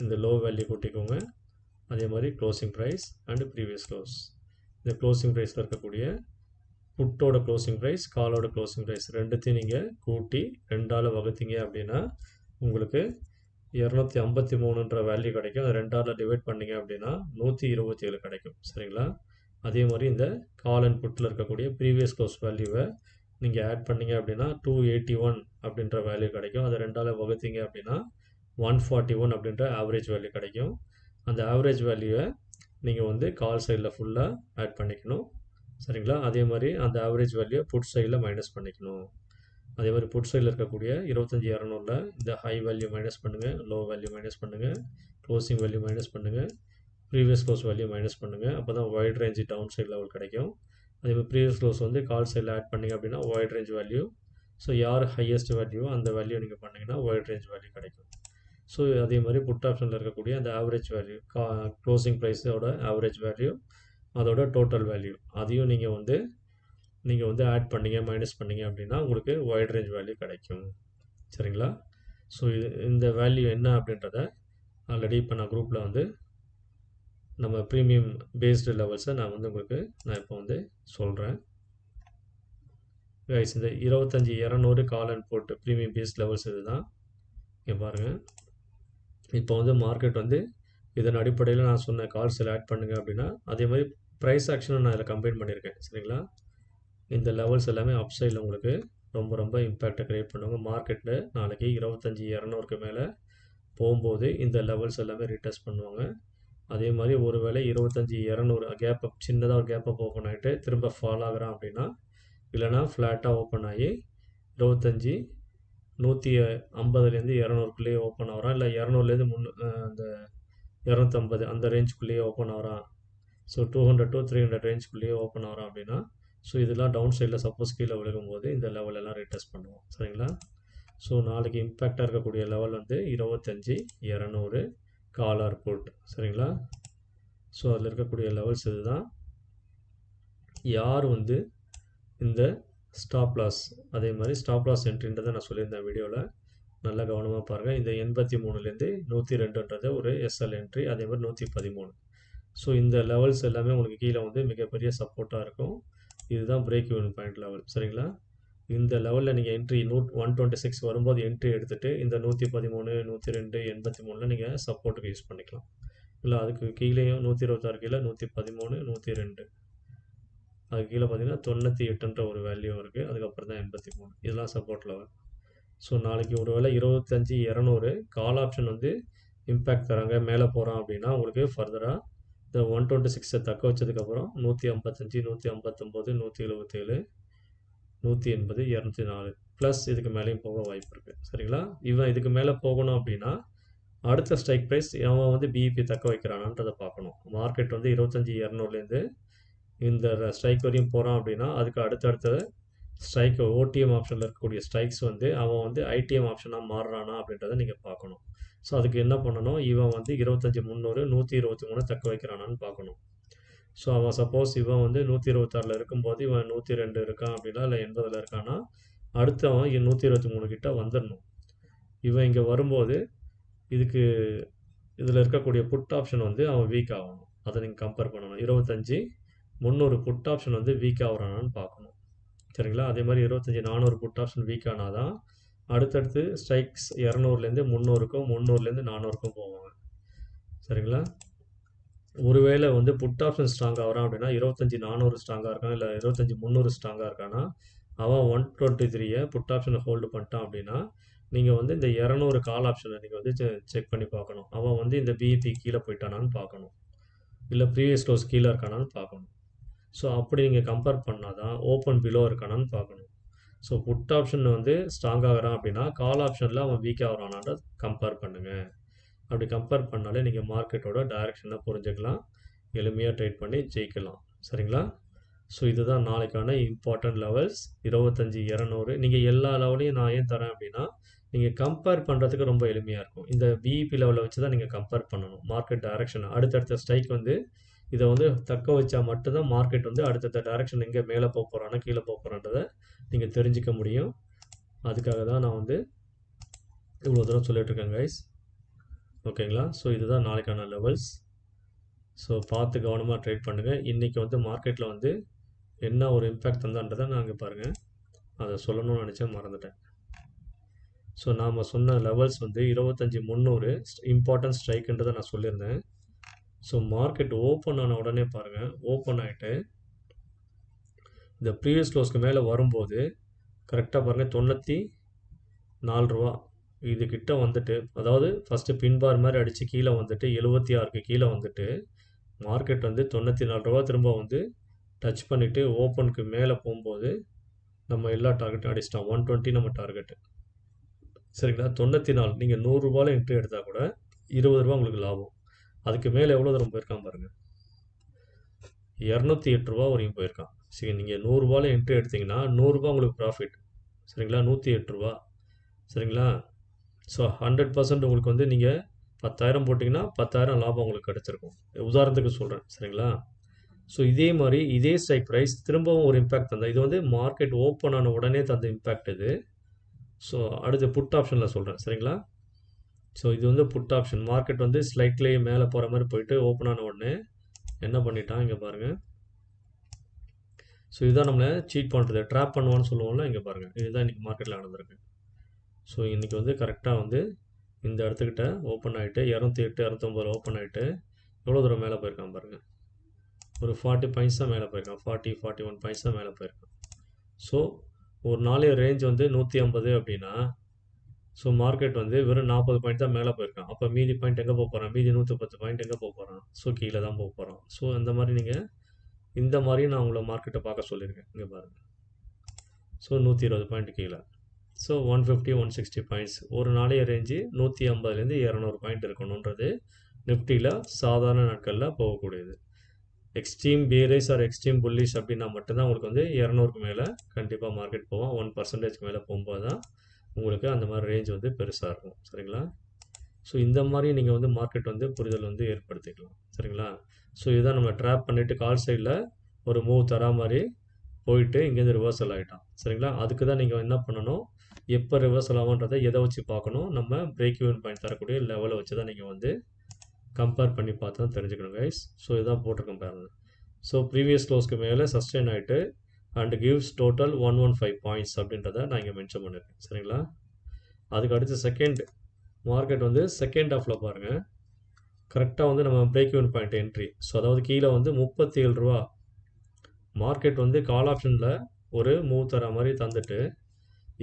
இந்த லோ வேல்யூ கூட்டிக்கோங்க. அதே மாதிரி closing price and previous close. இந்த க்ளோசிங் ப்ரைஸில் இருக்கக்கூடிய புட்டோட க்ளோசிங் ப்ரைஸ் காலோட க்ளோசிங் ப்ரைஸ் ரெண்டுத்தையும் நீங்கள் கூட்டி 2ஆல் வகுத்தீங்க அப்படின்னா உங்களுக்கு 253ன்ற வேல்யூ கிடைக்கும். அது 2ஆல் டிவைட் பண்ணிங்க அப்படின்னா 127 கிடைக்கும். சரிங்களா? அதே மாதிரி இந்த கால் அண்ட் புட்டில் இருக்கக்கூடிய ப்ரீவியஸ் க்ளோஸ் வேல்யூவை நீங்கள் ஆட் பண்ணிங்க அப்படின்னா 281 அப்படின்ற வேல்யூ கிடைக்கும். அதை 2ஆல் வகுத்தீங்க அப்படின்னா 141 அப்படின்ற ஆவரேஜ் வேல்யூ கிடைக்கும். அந்த ஆவரேஜ் வேல்யூவை நீங்கள் வந்து கால் சைடில் ஃபுல்லாக ஆட் பண்ணிக்கணும். சரிங்களா? அதே மாதிரி அந்த ஆவரேஜ் வேல்யூ புட் சைடில் மைனஸ் பண்ணிக்கணும். அதே மாதிரி புட் சைடில் இருக்கக்கூடிய 25 200ல் இந்த ஹை வேல்யூ மைனஸ் பண்ணுங்கள், லோ வேல்யூ மைனஸ் பண்ணுங்கள், க்ளோசிங் வேல்யூ மைனஸ் பண்ணுங்கள், ப்ரீவியஸ் க்ளோஸ் வேல்யூ மைனஸ் பண்ணுங்கள். அப்போ தான் wide range down side level கிடைக்கும். அதே மாதிரி ப்ரீவியஸ் க்ளோஸ் வந்து கால் சைடில் ஆட் பண்ணிங்க அப்படின்னா வைட் ரேஞ்ச் வேல்யூ. ஸோ யார் ஹையஸ்ட் வேல்யூ அந்த வேல்யூ நீங்கள் பண்ணிங்கன்னா வைட் ரேஞ்ச் வேல்யூ கிடைக்கும். ஸோ அதே மாதிரி புட் ஆப்ஷனில் இருக்கக்கூடிய அந்த ஆவரேஜ் வேல்யூ க்ளோசிங் ப்ரைஸோட ஆவரேஜ் வேல்யூ அதோட டோட்டல் வேல்யூ அதையும் நீங்கள் வந்து ஆட் பண்ணிங்க மைனஸ் பண்ணிங்க அப்படின்னா உங்களுக்கு வைட் ரேஞ்ச் வேல்யூ கிடைக்கும். சரிங்களா? ஸோ இந்த வேல்யூ என்ன அப்படின்றத ஆல்ரெடி இப்போ நான் குரூப்பில் வந்து நம்ம ப்ரீமியம் பேஸ்டு லெவல்ஸை நான் இப்போ வந்து சொல்கிறேன். கைஸ் இந்த 25 200 கால் அண்ட் போட்டு ப்ரீமியம் பேஸ்ட் லெவல்ஸ் இது தான். இங்கே பாருங்கள். இப்போ வந்து மார்க்கெட் வந்து இதன் அடிப்படையில் நான் சொன்ன கால்ஸில் ஆட் பண்ணுங்க அப்படின்னா அதே மாதிரி ப்ரைஸ் ஆக்ஷனும் நான் இதில் கம்பைன் பண்ணியிருக்கேன். சரிங்களா? இந்த லெவல்ஸ் எல்லாமே அப் சைடில் உங்களுக்கு ரொம்ப ரொம்ப இம்பேக்டை க்ரியேட் பண்ணுவாங்க. மார்க்கெட்டில் நாளைக்கு 25 200க்கு மேலே போகும்போது இந்த லெவல்ஸ் எல்லாமே ரீடெஸ்ட் பண்ணுவாங்க. அதே மாதிரி ஒருவேளை 25 200 கேப் அப் சின்னதாக ஒரு கேப் அப் ஓப்பன் ஆகிட்டு திரும்ப ஃபால் ஆகிறான் அப்படின்னா இல்லைனா ஃப்ளாட்டாக ஓப்பன் ஆகி 25 150லேருந்து 200க்குள்ளேயே ஓப்பன் ஆகிறான், இல்லை 200லேருந்து அந்த 250 அந்த ரேஞ்சுக்குள்ளேயே ஓப்பன் ஆகிறான். ஸோ 200 to 300 ரேஞ்சுக்குள்ளேயே ஓப்பன் ஆகிறான் அப்படின்னா ஸோ இதெல்லாம் டவுன் சைடில் சப்போஸ் கீழே விழுகும்போது இந்த லெவலெல்லாம் ரீடெஸ்ட் பண்ணுவோம். சரிங்களா? ஸோ நாளைக்கு இம்பேக்டாக இருக்கக்கூடிய லெவல் வந்து 25 200 கால் ஆர் புட். சரிங்களா? ஸோ அதில் இருக்கக்கூடிய லெவல்ஸ் இது தான். யார் வந்து இந்த ஸ்டாப் லாஸ் அதே மாதிரி ஸ்டாப் லாஸ் என்ட்ரின்றதை நான் சொல்லியிருந்தேன் வீடியோவில், நல்லா கவனமாக பாருங்கள். இந்த 83லேருந்து 102ன்றது ஒரு எஸ்எல் என்ட்ரி, அதே மாதிரி 113. ஸோ இந்த லெவல்ஸ் எல்லாமே உங்களுக்கு கீழே வந்து மிகப்பெரிய சப்போர்ட்டாக இருக்கும். இதுதான் பிரேக் ஈவன் பாயிண்ட் லெவல். சரிங்களா? இந்த லெவலில் நீங்கள் என்ட்ரி 126 வரும்போது என்ட்ரி எடுத்துகிட்டு இந்த 113 102 83ல் நீங்கள் சப்போர்ட்டுக்கு யூஸ் பண்ணிக்கலாம். இல்லை அதுக்கு கீழேயும் 126 கீழே 113 102 அதுக்கு கீழே பார்த்தீங்கன்னா 98ன்ற ஒரு வேல்யூ இருக்குது. அதுக்கப்புறம் தான் 83 இதெல்லாம் சப்போர்ட் லெவல். ஸோ நாளைக்கு ஒரு வேளை 25 200 கால் ஆப்ஷன் வந்து இம்பேக்ட் தராங்க மேலே போகிறான் அப்படின்னா உங்களுக்கு ஃபர்தராக இந்த 126 தக்க வச்சதுக்கப்புறம் 155, 159, 177, 180, 204 ப்ளஸ் இதுக்கு மேலேயும் போக வாய்ப்பு இருக்குது. சரிங்களா? இவன் இதுக்கு மேலே போகணும் அப்படின்னா அடுத்த ஸ்ட்ரைக் ப்ரைஸ் அவன் வந்து பிஇபி தக்க வைக்கிறானான்றதை பார்க்கணும். மார்க்கெட் வந்து 25,200லேருந்து இந்த ஸ்ட்ரைக் வரையும் போகிறான் அப்படின்னா அதுக்கு அடுத்தடுத்த ஸ்ட்ரைக் ஓடிஎம் ஆப்ஷனில் இருக்கக்கூடிய ஸ்ட்ரைக்ஸ் வந்து அவன் வந்து ஐடிஎம் ஆப்ஷனாக மாறுறானா அப்படின்றத நீங்கள் பார்க்கணும். ஸோ அதுக்கு என்ன பண்ணணும், இவன் வந்து 25,300 123 தக்க வைக்கிறானான்னு பார்க்கணும். ஸோ அவன் சப்போஸ் இவன் வந்து 126 இருக்கும்போது இவன் 102 இருக்கான் அப்படின்னா இல்லை 80 இருக்கான்னா அடுத்து அவன் 123 கிட்ட வந்துடணும். இவன் இங்கே வரும்போது இதுக்கு இதில் இருக்கக்கூடிய புட் ஆப்ஷன் வந்து அவன் வீக் ஆகணும். அதை நீங்கள் கம்பேர் பண்ணணும். 25,300 புட் ஆப்ஷன் வந்து வீக் ஆகுறானான்னு பார்க்கணும். சரிங்களா? அதே மாதிரி 25,400 புட் ஆப்ஷன் வீக் ஆனால் தான் அடுத்தடுத்து ஸ்ட்ரைக்ஸ் 200லேருந்து 300க்கும் 300லேருந்து 400க்கும் போவாங்க. சரிங்களா? ஒருவேளை வந்து புட் ஆப்ஷன் ஸ்ட்ராங்காக வரான் அப்படின்னா 25,400 ஸ்ட்ராங்காக இருக்கான் இல்லை 25,300 ஸ்ட்ராங்காக இருக்கான்னா அவன் 123 புட் ஆப்ஷனை ஹோல்டு பண்ணிட்டான் அப்படின்னா நீங்கள் வந்து இந்த 200 கால் ஆப்ஷனை நீங்கள் வந்து செக் பண்ணி பார்க்கணும். அவன் வந்து இந்த பிஇபி கீழே போயிட்டானான்னு பார்க்கணும், இல்லை ப்ரீவியஸ் க்ளோஸ் கீழே இருக்கானான்னு பார்க்கணும். ஸோ அப்படி நீங்கள் கம்பேர் பண்ணால் தான் ஓப்பன் பிலோ இருக்கானான்னு பார்க்கணும். ஸோ புட் ஆப்ஷன் வந்து ஸ்ட்ராங் ஆகிறான் அப்படின்னா கால் ஆப்ஷனில் அவன் வீக் ஆகிறானான்ற கம்பேர் பண்ணுங்கள். அப்படி கம்பேர் பண்ணாலே நீங்கள் மார்க்கெட்டோட டைரெக்ஷனை புரிஞ்சுக்கலாம், எளிமையாக ட்ரேட் பண்ணி ஜெயிக்கலாம். சரிங்களா? ஸோ இதுதான் நாளைக்கான இம்பார்ட்டன்ட் லெவல்ஸ் 25,200. நீங்கள் எல்லா லெவலையும் நான் ஏன் தரேன் அப்படின்னா நீங்கள் கம்பேர் பண்ணுறதுக்கு ரொம்ப எளிமையாக இருக்கும். இந்த பிஇபி லெவலை வச்சு தான் நீங்கள் கம்பேர் பண்ணணும் மார்க்கெட் டைரெக்ஷனை. அடுத்தடுத்த ஸ்ட்ரைக் வந்து இதை வந்து தக்க வச்சா மட்டும்தான் மார்க்கெட் வந்து அடுத்தடுத்த டைரெக்ஷன் எங்கே மேலே போக போகிறானா கீழே போக போகிறான்றதை நீங்கள் தெரிஞ்சிக்க முடியும். அதுக்காக தான் நான் வந்து இவ்வளோ தூரம் சொல்லிட்டுருக்கேன் கைஸ். ஓகேங்களா? ஸோ இதுதான் நாளைக்கான லெவல்ஸ். ஸோ பார்த்து கவனமாக ட்ரேட் பண்ணுங்கள். இன்றைக்கி வந்து மார்க்கெட்டில் வந்து என்ன ஒரு இம்பேக்ட் தந்தான்றதை நான் இங்கே பாருங்கள், அதை சொல்லணும்னு நினச்சேன், மறந்துட்டேன். ஸோ நாம் சொன்ன லெவல்ஸ் வந்து 25,300 இம்பார்ட்டன்ட் ஸ்ட்ரைக்குன்றதை நான் சொல்லியிருந்தேன். ஸோ மார்க்கெட் ஓப்பன் ஆன உடனே பாருங்கள், ஓப்பன் ஆகிட்டு இந்த ப்ரீவியஸ் க்ளோஸ்க்கு மேலே வரும்போது கரெக்டாக பாருங்கள் 94 ரூபா இதுக்கிட்ட வந்துட்டு, அதாவது ஃபஸ்ட்டு பின்பார் மாதிரி அடித்து கீழே வந்துட்டு 76க்கு கீழே வந்துட்டு மார்க்கெட் வந்து 94 ரூபா திரும்ப வந்து டச் பண்ணிவிட்டு ஓப்பனுக்கு மேலே போகும்போது நம்ம எல்லா டார்கெட்டும் அடிச்சிட்டோம். 120 நம்ம டார்கெட்டு. சரிங்களா? 94 நீங்கள் 100 ரூபாயில் என்ட்ரி எடுத்தால் கூட 20 ரூபா உங்களுக்கு லாபம். அதுக்கு மேலே எவ்வளோ தூரம் போயிருக்கான் பாருங்கள், 208 ரூபா வரையும் போயிருக்கான். சரி, நீங்கள் 100 ரூபாயில் என்ட்ரி எடுத்திங்கன்னா 100 ரூபா உங்களுக்கு ப்ராஃபிட். சரிங்களா? 108 ரூபா. சரிங்களா? ஸோ 100% உங்களுக்கு வந்து நீங்கள் 10,000 போட்டிங்கன்னா 10,000 லாபம் உங்களுக்கு கிடச்சிருக்கும், உதாரணத்துக்கு சொல்கிறேன். சரிங்களா? ஸோ இதே மாதிரி இதே ஸ்ட்ரைக் ப்ரைஸ் திரும்பவும் ஒரு இம்பேக்ட் தந்தா, இது வந்து மார்க்கெட் ஓப்பன் ஆன உடனே தந்த இம்பேக்ட் இது. ஸோ அடுத்து புட் ஆப்ஷனில் சொல்கிறேன். சரிங்களா? ஸோ இது வந்து புட் ஆப்ஷன். மார்க்கெட் வந்து ஸ்லைட்லி மேலே போகிற மாதிரி போயிட்டு ஓப்பன் ஆன உடனே என்ன பண்ணிட்டான் இங்கே பாருங்கள். ஸோ இதுதான் நம்மளை சீட் பண்ணுறது, ட்ராப் பண்ணுவான்னு சொல்லுவோம்ல. இங்கே பாருங்கள், இதுதான் இன்றைக்கி மார்க்கெட்டில் நடந்திருக்கு. ஸோ இன்றைக்கி வந்து கரெக்டாக வந்து இந்த இடத்துக்கிட்ட ஓப்பன் ஆகிட்டு 208, 209 ஓப்பன் ஆகிட்டு எவ்வளோ தூரம் மேலே போயிருக்கான் பாருங்கள், ஒரு 40 பாயிண்ட்ஸ் தான் மேலே போயிருக்கான், 40, 41 பாயிண்ட்ஸ் தான் மேலே போயிருக்கான். ஸோ ஒரு நாளைய ரேஞ்ச் வந்து 150 அப்படின்னா ஸோ மார்க்கெட் வந்து வெறும் 40 பாயிண்ட் தான் மேலே போயிருக்கான். அப்போ மீதி பாயிண்ட் எங்கே போக போகிறான், மீதி 110 பாயிண்ட் எங்கே போக போகிறான், ஸோ கீழே தான் போக போகிறான். ஸோ அந்த மாதிரி நீங்கள் இந்த மாதிரி நான் உங்களை மார்க்கெட்டை பார்க்க சொல்லியிருக்கேன். இங்கே பாருங்கள், ஸோ 120 பாயிண்ட் கீழே, ஸோ 150, 160 பாயிண்ட்ஸ். ஒரு நாளைய ரேஞ்சு 150லேருந்து 200 பாயிண்ட் இருக்கணுன்றது நிஃப்டியில் சாதாரண நாட்களில் போகக்கூடியது. Extreme bearish or extreme bullish அப்படின்னா மட்டும்தான் உங்களுக்கு வந்து 200க்கு மேலே கண்டிப்பாக மார்க்கெட் போவோம். 1%க்கு மேலே போகும்போது தான் உங்களுக்கு அந்த மாதிரி ரேஞ்ச் வந்து பெருசாக இருக்கும். சரிங்களா? ஸோ இந்த மாதிரி நீங்கள் வந்து மார்க்கெட் வந்து புரிதல் வந்து ஏற்படுத்திக்கலாம். சரிங்களா? ஸோ இதுதான் நம்ம ட்ராப் பண்ணிவிட்டு கால் சைடில் ஒரு மூவ் தரா மாதிரி போயிட்டு இங்கேருந்து ரிவர்சல் ஆகிட்டான். சரிங்களா? அதுக்கு தான் நீங்கள் என்ன பண்ணணும், எப்போ ரிவர்சல் ஆகுன்றதை எதை வச்சு பார்க்கணும், நம்ம பிரேக் ஈவன் பாயிண்ட் தரக்கூடிய லெவலை வச்சு தான் நீங்கள் வந்து கம்பேர் பண்ணி பார்த்து தான் தெரிஞ்சுக்கணும் கைஸ். ஸோ இதான் போட்டிருக்கேன் பாருங்கள். ஸோ ப்ரீவியஸ் க்ளோஸ்க்கு மேலே சஸ்டெயின் ஆகிட்டு அண்ட் கிவ்ஸ் டோட்டல் 115 பாயிண்ட்ஸ் அப்படின்றத நான் இங்கே மென்ஷன் பண்ணியிருக்கேன். சரிங்களா? அதுக்கு அடுத்து செகண்ட் மார்க்கெட் வந்து செகண்ட் ஹாஃபில் பாருங்கள், கரெக்டாக வந்து நம்ம break even point entry. So அதாவது கீழே வந்து 37 ரூபா மார்க்கெட் வந்து கால் ஆப்ஷனில் ஒரு மூவ் தர மாதிரி தந்துட்டு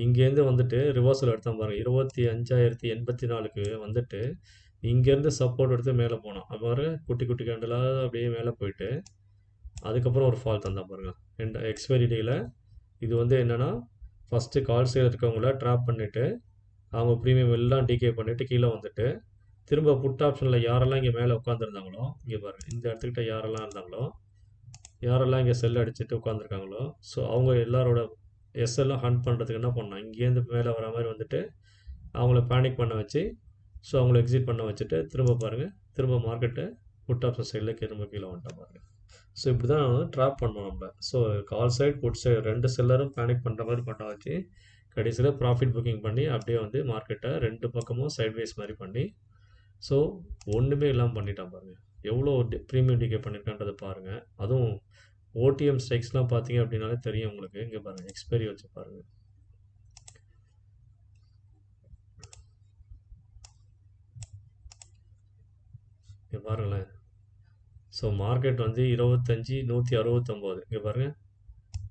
இங்கேருந்து வந்துட்டு ரிவர்சல் எடுத்தான் பாருங்கள், 25,084க்கு வந்துட்டு இங்கேருந்து சப்போர்ட் எடுத்து மேலே போனோம். அப்போ பாருங்க குட்டி குட்டி கேண்டலாக அப்படியே மேலே போயிட்டு அதுக்கப்புறம் ஒரு ஃபால் தந்தா பாருங்க. எக்ஸ்பைரி டேயில் இது வந்து என்னென்னா ஃபஸ்ட்டு கால் சைடில் இருக்கவங்கள ட்ராப் பண்ணிவிட்டு அவங்க ப்ரீமியம் எல்லாம் டிகே பண்ணிவிட்டு கீழே வந்துட்டு திரும்ப புட் ஆப்ஷனில் யாரெல்லாம் இங்கே மேலே உட்காந்துருந்தாங்களோ இங்கே பாருங்கள் இந்த இடத்துக்கிட்ட யாரெல்லாம் இருந்தாங்களோ யாரெல்லாம் இங்கே செல் அடிச்சுட்டு உட்காந்துருக்காங்களோ ஸோ அவங்க எல்லாரோட எஸ்எல்லாம் ஹண்ட் பண்ணுறதுக்கு என்ன பண்ணோம், இங்கேருந்து மேலே வர மாதிரி வந்துட்டு அவங்கள பேனிக் பண்ண வச்சு ஸோ அவங்கள எக்ஸிட் பண்ண வச்சுட்டு திரும்ப பாருங்கள் திரும்ப மார்க்கெட்டை புட் ஆப்ஷன் சைடில் திரும்ப கீழே வந்துட்டா பாருங்கள். ஸோ இப்படி தான் வந்து ட்ராப் பண்ணோம் நம்ம. So call side put side ரெண்டு செல்லரும் பேனிக் பண்ணுற மாதிரி பண்ண வச்சு கடைசியில் ப்ராஃபிட் புக்கிங் பண்ணி அப்படியே வந்து மார்க்கெட்டை ரெண்டு பக்கமும் சைட்வேஸ் மாதிரி பண்ணி ஸோ ஒன்றுமே இல்லாமல் பண்ணிட்டான் பாருங்கள். எவ்வளோ ப்ரீமியம் டிகே பண்ணியிருக்கான்றதை பாருங்கள். அதுவும் ஓடிஎம் ஸ்ட்ரைக்ஸ்லாம் பார்த்தீங்க அப்படின்னாலே தெரியும் உங்களுக்கு. இங்கே பாருங்கள் எக்ஸ்பைரி வச்சு பாருங்கள். இங்கே பாருங்களேன். ஸோ மார்க்கெட் வந்து 25,169 இங்கே பாருங்கள்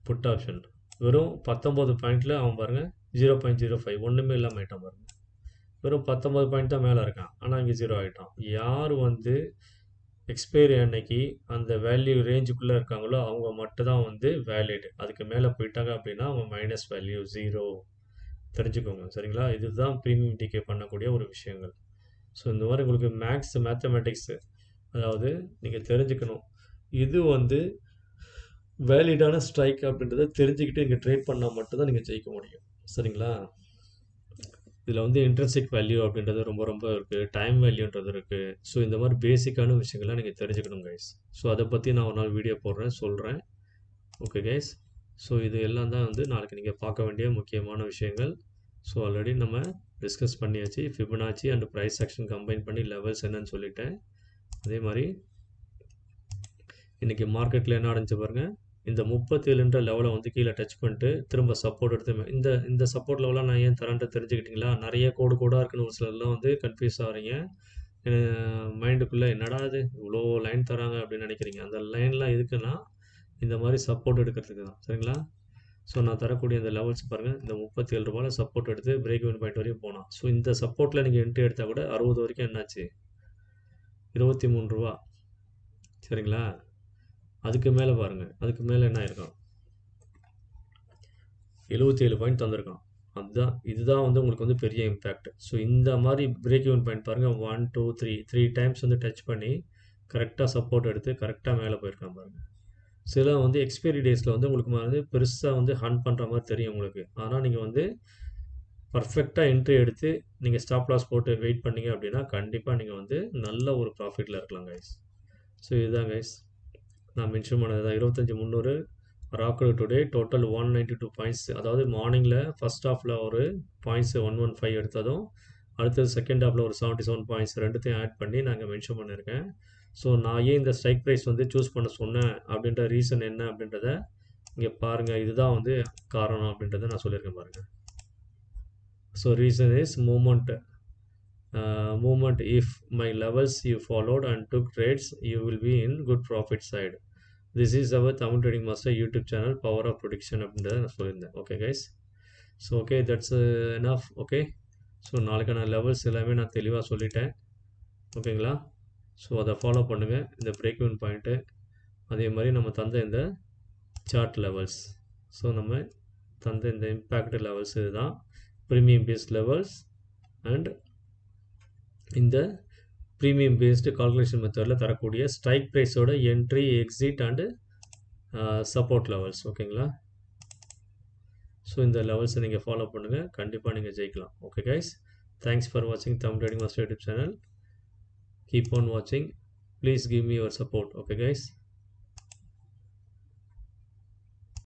புட் ஆப்ஷன் வெறும் 19 பாயிண்டில் அவன் பாருங்கள் 0.05 ஒன்றுமே இல்லாமல் ஆகிட்டான் பாருங்கள். வெறும் 19 பாயிண்ட் தான் மேலே இருக்கான், ஆனால் இங்கே 0 ஆகிட்டான். யார் வந்து எக்ஸ்பைரி அன்னைக்கு அந்த வேல்யூ ரேஞ்சுக்குள்ளே இருக்காங்களோ அவங்க மட்டும் தான் வந்து வேலிட். அதுக்கு மேலே போயிட்டாங்க அப்படின்னா அவங்க மைனஸ் வேல்யூ 0 தெரிஞ்சுக்கோங்க. சரிங்களா? இதுதான் ப்ரீமியம் டிகே பண்ணக்கூடிய ஒரு விஷயங்கள். ஸோ இந்த மாதிரி உங்களுக்கு மேத்தமெட்டிக்ஸு அதாவது நீங்கள் தெரிஞ்சுக்கணும். இது வந்து வேலிடான ஸ்ட்ரைக் அப்படின்றத தெரிஞ்சுக்கிட்டு நீங்கள் ட்ரேட் பண்ணால் மட்டும்தான் நீங்கள் ஜெயிக்க முடியும். சரிங்களா? இதில் வந்து இன்ட்ரென்சிக் வேல்யூ அப்படின்றது ரொம்ப ரொம்ப இருக்குது, டைம் வேல்யூன்றது இருக்குது. ஸோ இந்த மாதிரி பேசிக்கான விஷயங்கள்லாம் நீங்கள் தெரிஞ்சுக்கணும் கைஸ். ஸோ அதை பற்றி நான் ஒரு நாள் வீடியோ போடுறேன், சொல்கிறேன். Okay guys. ஸோ இது எல்லாம் தான் வந்து நாளைக்கு நீங்கள் பார்க்க வேண்டிய முக்கியமான விஷயங்கள். ஸோ ஆல்ரெடி நம்ம டிஸ்கஸ் பண்ணியாச்சு. Fibonacci and price action combine பண்ணி லெவல்ஸ் என்னன்னு சொல்லிட்டேன். அதே மாதிரி இன்றைக்கி மார்க்கெட்டில் என்ன அடைஞ்சு பாருங்கள், இந்த 37ன்ற லெவலை வந்து கீழே டச் பண்ணிட்டு திரும்ப சப்போர்ட் எடுத்து இந்த சப்போர்ட் லெவலாக நான் ஏன் தரேன்ட்டு தெரிஞ்சுக்கிட்டிங்களா? நிறைய கோடாக இருக்குன்னு ஒரு சிலர்லாம் வந்து கன்ஃபியூஸ் ஆகிறீங்க. மைண்டுக்குள்ளே என்னடா இது இவ்வளோ லைன் தராங்க அப்படின்னு நினைக்கிறீங்க. அந்த லைன்லாம் எதுக்குன்னா இந்த மாதிரி சப்போர்ட் எடுக்கிறதுக்கு தான். சரிங்களா? ஸோ நான் தரக்கூடிய இந்த லெவல்ஸ் பாருங்கள், இந்த 37 ரூபாயில் சப்போர்ட் எடுத்து பிரேக் இவன் பாயிண்ட் வரையும் போனால் ஸோ இந்த சப்போர்ட்டில் நீங்கள் என்ட்ரி எடுத்தால் கூட 60 வரைக்கும் என்னாச்சு 23 ரூபா. சரிங்களா? அதுக்கு மேலே பாருங்கள், அதுக்கு மேலே என்ன ஆயிருக்கான் 77 பாயிண்ட் தந்திருக்கான். அதுதான் இதுதான் வந்து உங்களுக்கு வந்து பெரிய இம்பேக்ட். ஸோ இந்த மாதிரி பிரேக் இவன் பாயிண்ட் பாருங்கள் 1 2 3 டைம்ஸ் வந்து டச் பண்ணி கரெக்டாக சப்போர்ட் எடுத்து கரெக்டாக மேலே போயிருக்கான் பாருங்கள். சில வந்து எக்ஸ்பைரி டேஸில் வந்து உங்களுக்கு வந்து பெருசாக வந்து ஹண்ட் பண்ணுற மாதிரி தெரியும் உங்களுக்கு. ஆனால் நீங்கள் வந்து பர்ஃபெக்டாக என்ட்ரி எடுத்து நீங்கள் ஸ்டாப் லாஸ் போட்டு வெயிட் பண்ணிங்க அப்படின்னா கண்டிப்பாக நீங்கள் வந்து நல்ல ஒரு ப்ராஃபிட்டில் இருக்கலாம் கைஸ். ஸோ இதுதான் கைஸ் நான் மென்ஷன் பண்ணது தான். 25,300 ராக்கடு டுடே டோட்டல் 192 பாயிண்ட்ஸ். அதாவது மார்னிங்கில் ஃபஸ்ட் ஹாஃபில் ஒரு பாயிண்ட்ஸ் 115 எடுத்ததும் அடுத்தது செகண்ட் ஹாஃபில் ஒரு 77 பாயிண்ட்ஸ் ரெண்டுத்தையும் ஆட் பண்ணி நாங்கள் மென்ஷன் பண்ணியிருக்கேன். ஸோ நான் ஏன் இந்த ஸ்ட்ரைக் ப்ரைஸ் வந்து சூஸ் பண்ண சொன்னேன் அப்படின்ற ரீசன் என்ன அப்படின்றத இங்கே பாருங்கள். இதுதான் வந்து காரணம் அப்படின்றத நான் சொல்லியிருக்கேன் பாருங்கள். So reason is moment. if my levels you followed and took trades you will be in good profit side. This is our Tamil Trading Master YouTube channel power of prediction அப்படின்றத நான் சொல்லியிருந்தேன். Okay guys. So okay that's enough. Okay so நாளைக்கான levels எல்லாமே நான் தெளிவாக சொல்லிட்டேன். ஓகேங்களா? So அதை ஃபாலோ பண்ணுங்கள். இந்த பிரேக் இவன் பாயிண்ட்டு அதே மாதிரி நம்ம தந்த இந்த சார்ட் லெவல்ஸ். ஸோ நம்ம தந்த இந்த இம்பேக்ட் லெவல்ஸ் இதுதான் ப்ரீமியம் பேஸ்ட் லெவல்ஸ் அண்ட் இந்த ப்ரீமியம் பேஸ்டு கால்குலேஷன் மெத்தடில் தரக்கூடிய ஸ்ட்ரைக் ப்ரைஸோட entry exit and support levels. ஓகேங்களா? ஸோ இந்த லெவல்ஸை நீங்கள் ஃபாலோ பண்ணுங்கள், கண்டிப்பாக நீங்கள் ஜெயிக்கலாம். ஓகே கைஸ், தேங்க்ஸ் ஃபார் வாட்சிங் Tamil trading master YouTube channel. Keep on வாட்சிங், please give me your support. Okay guys.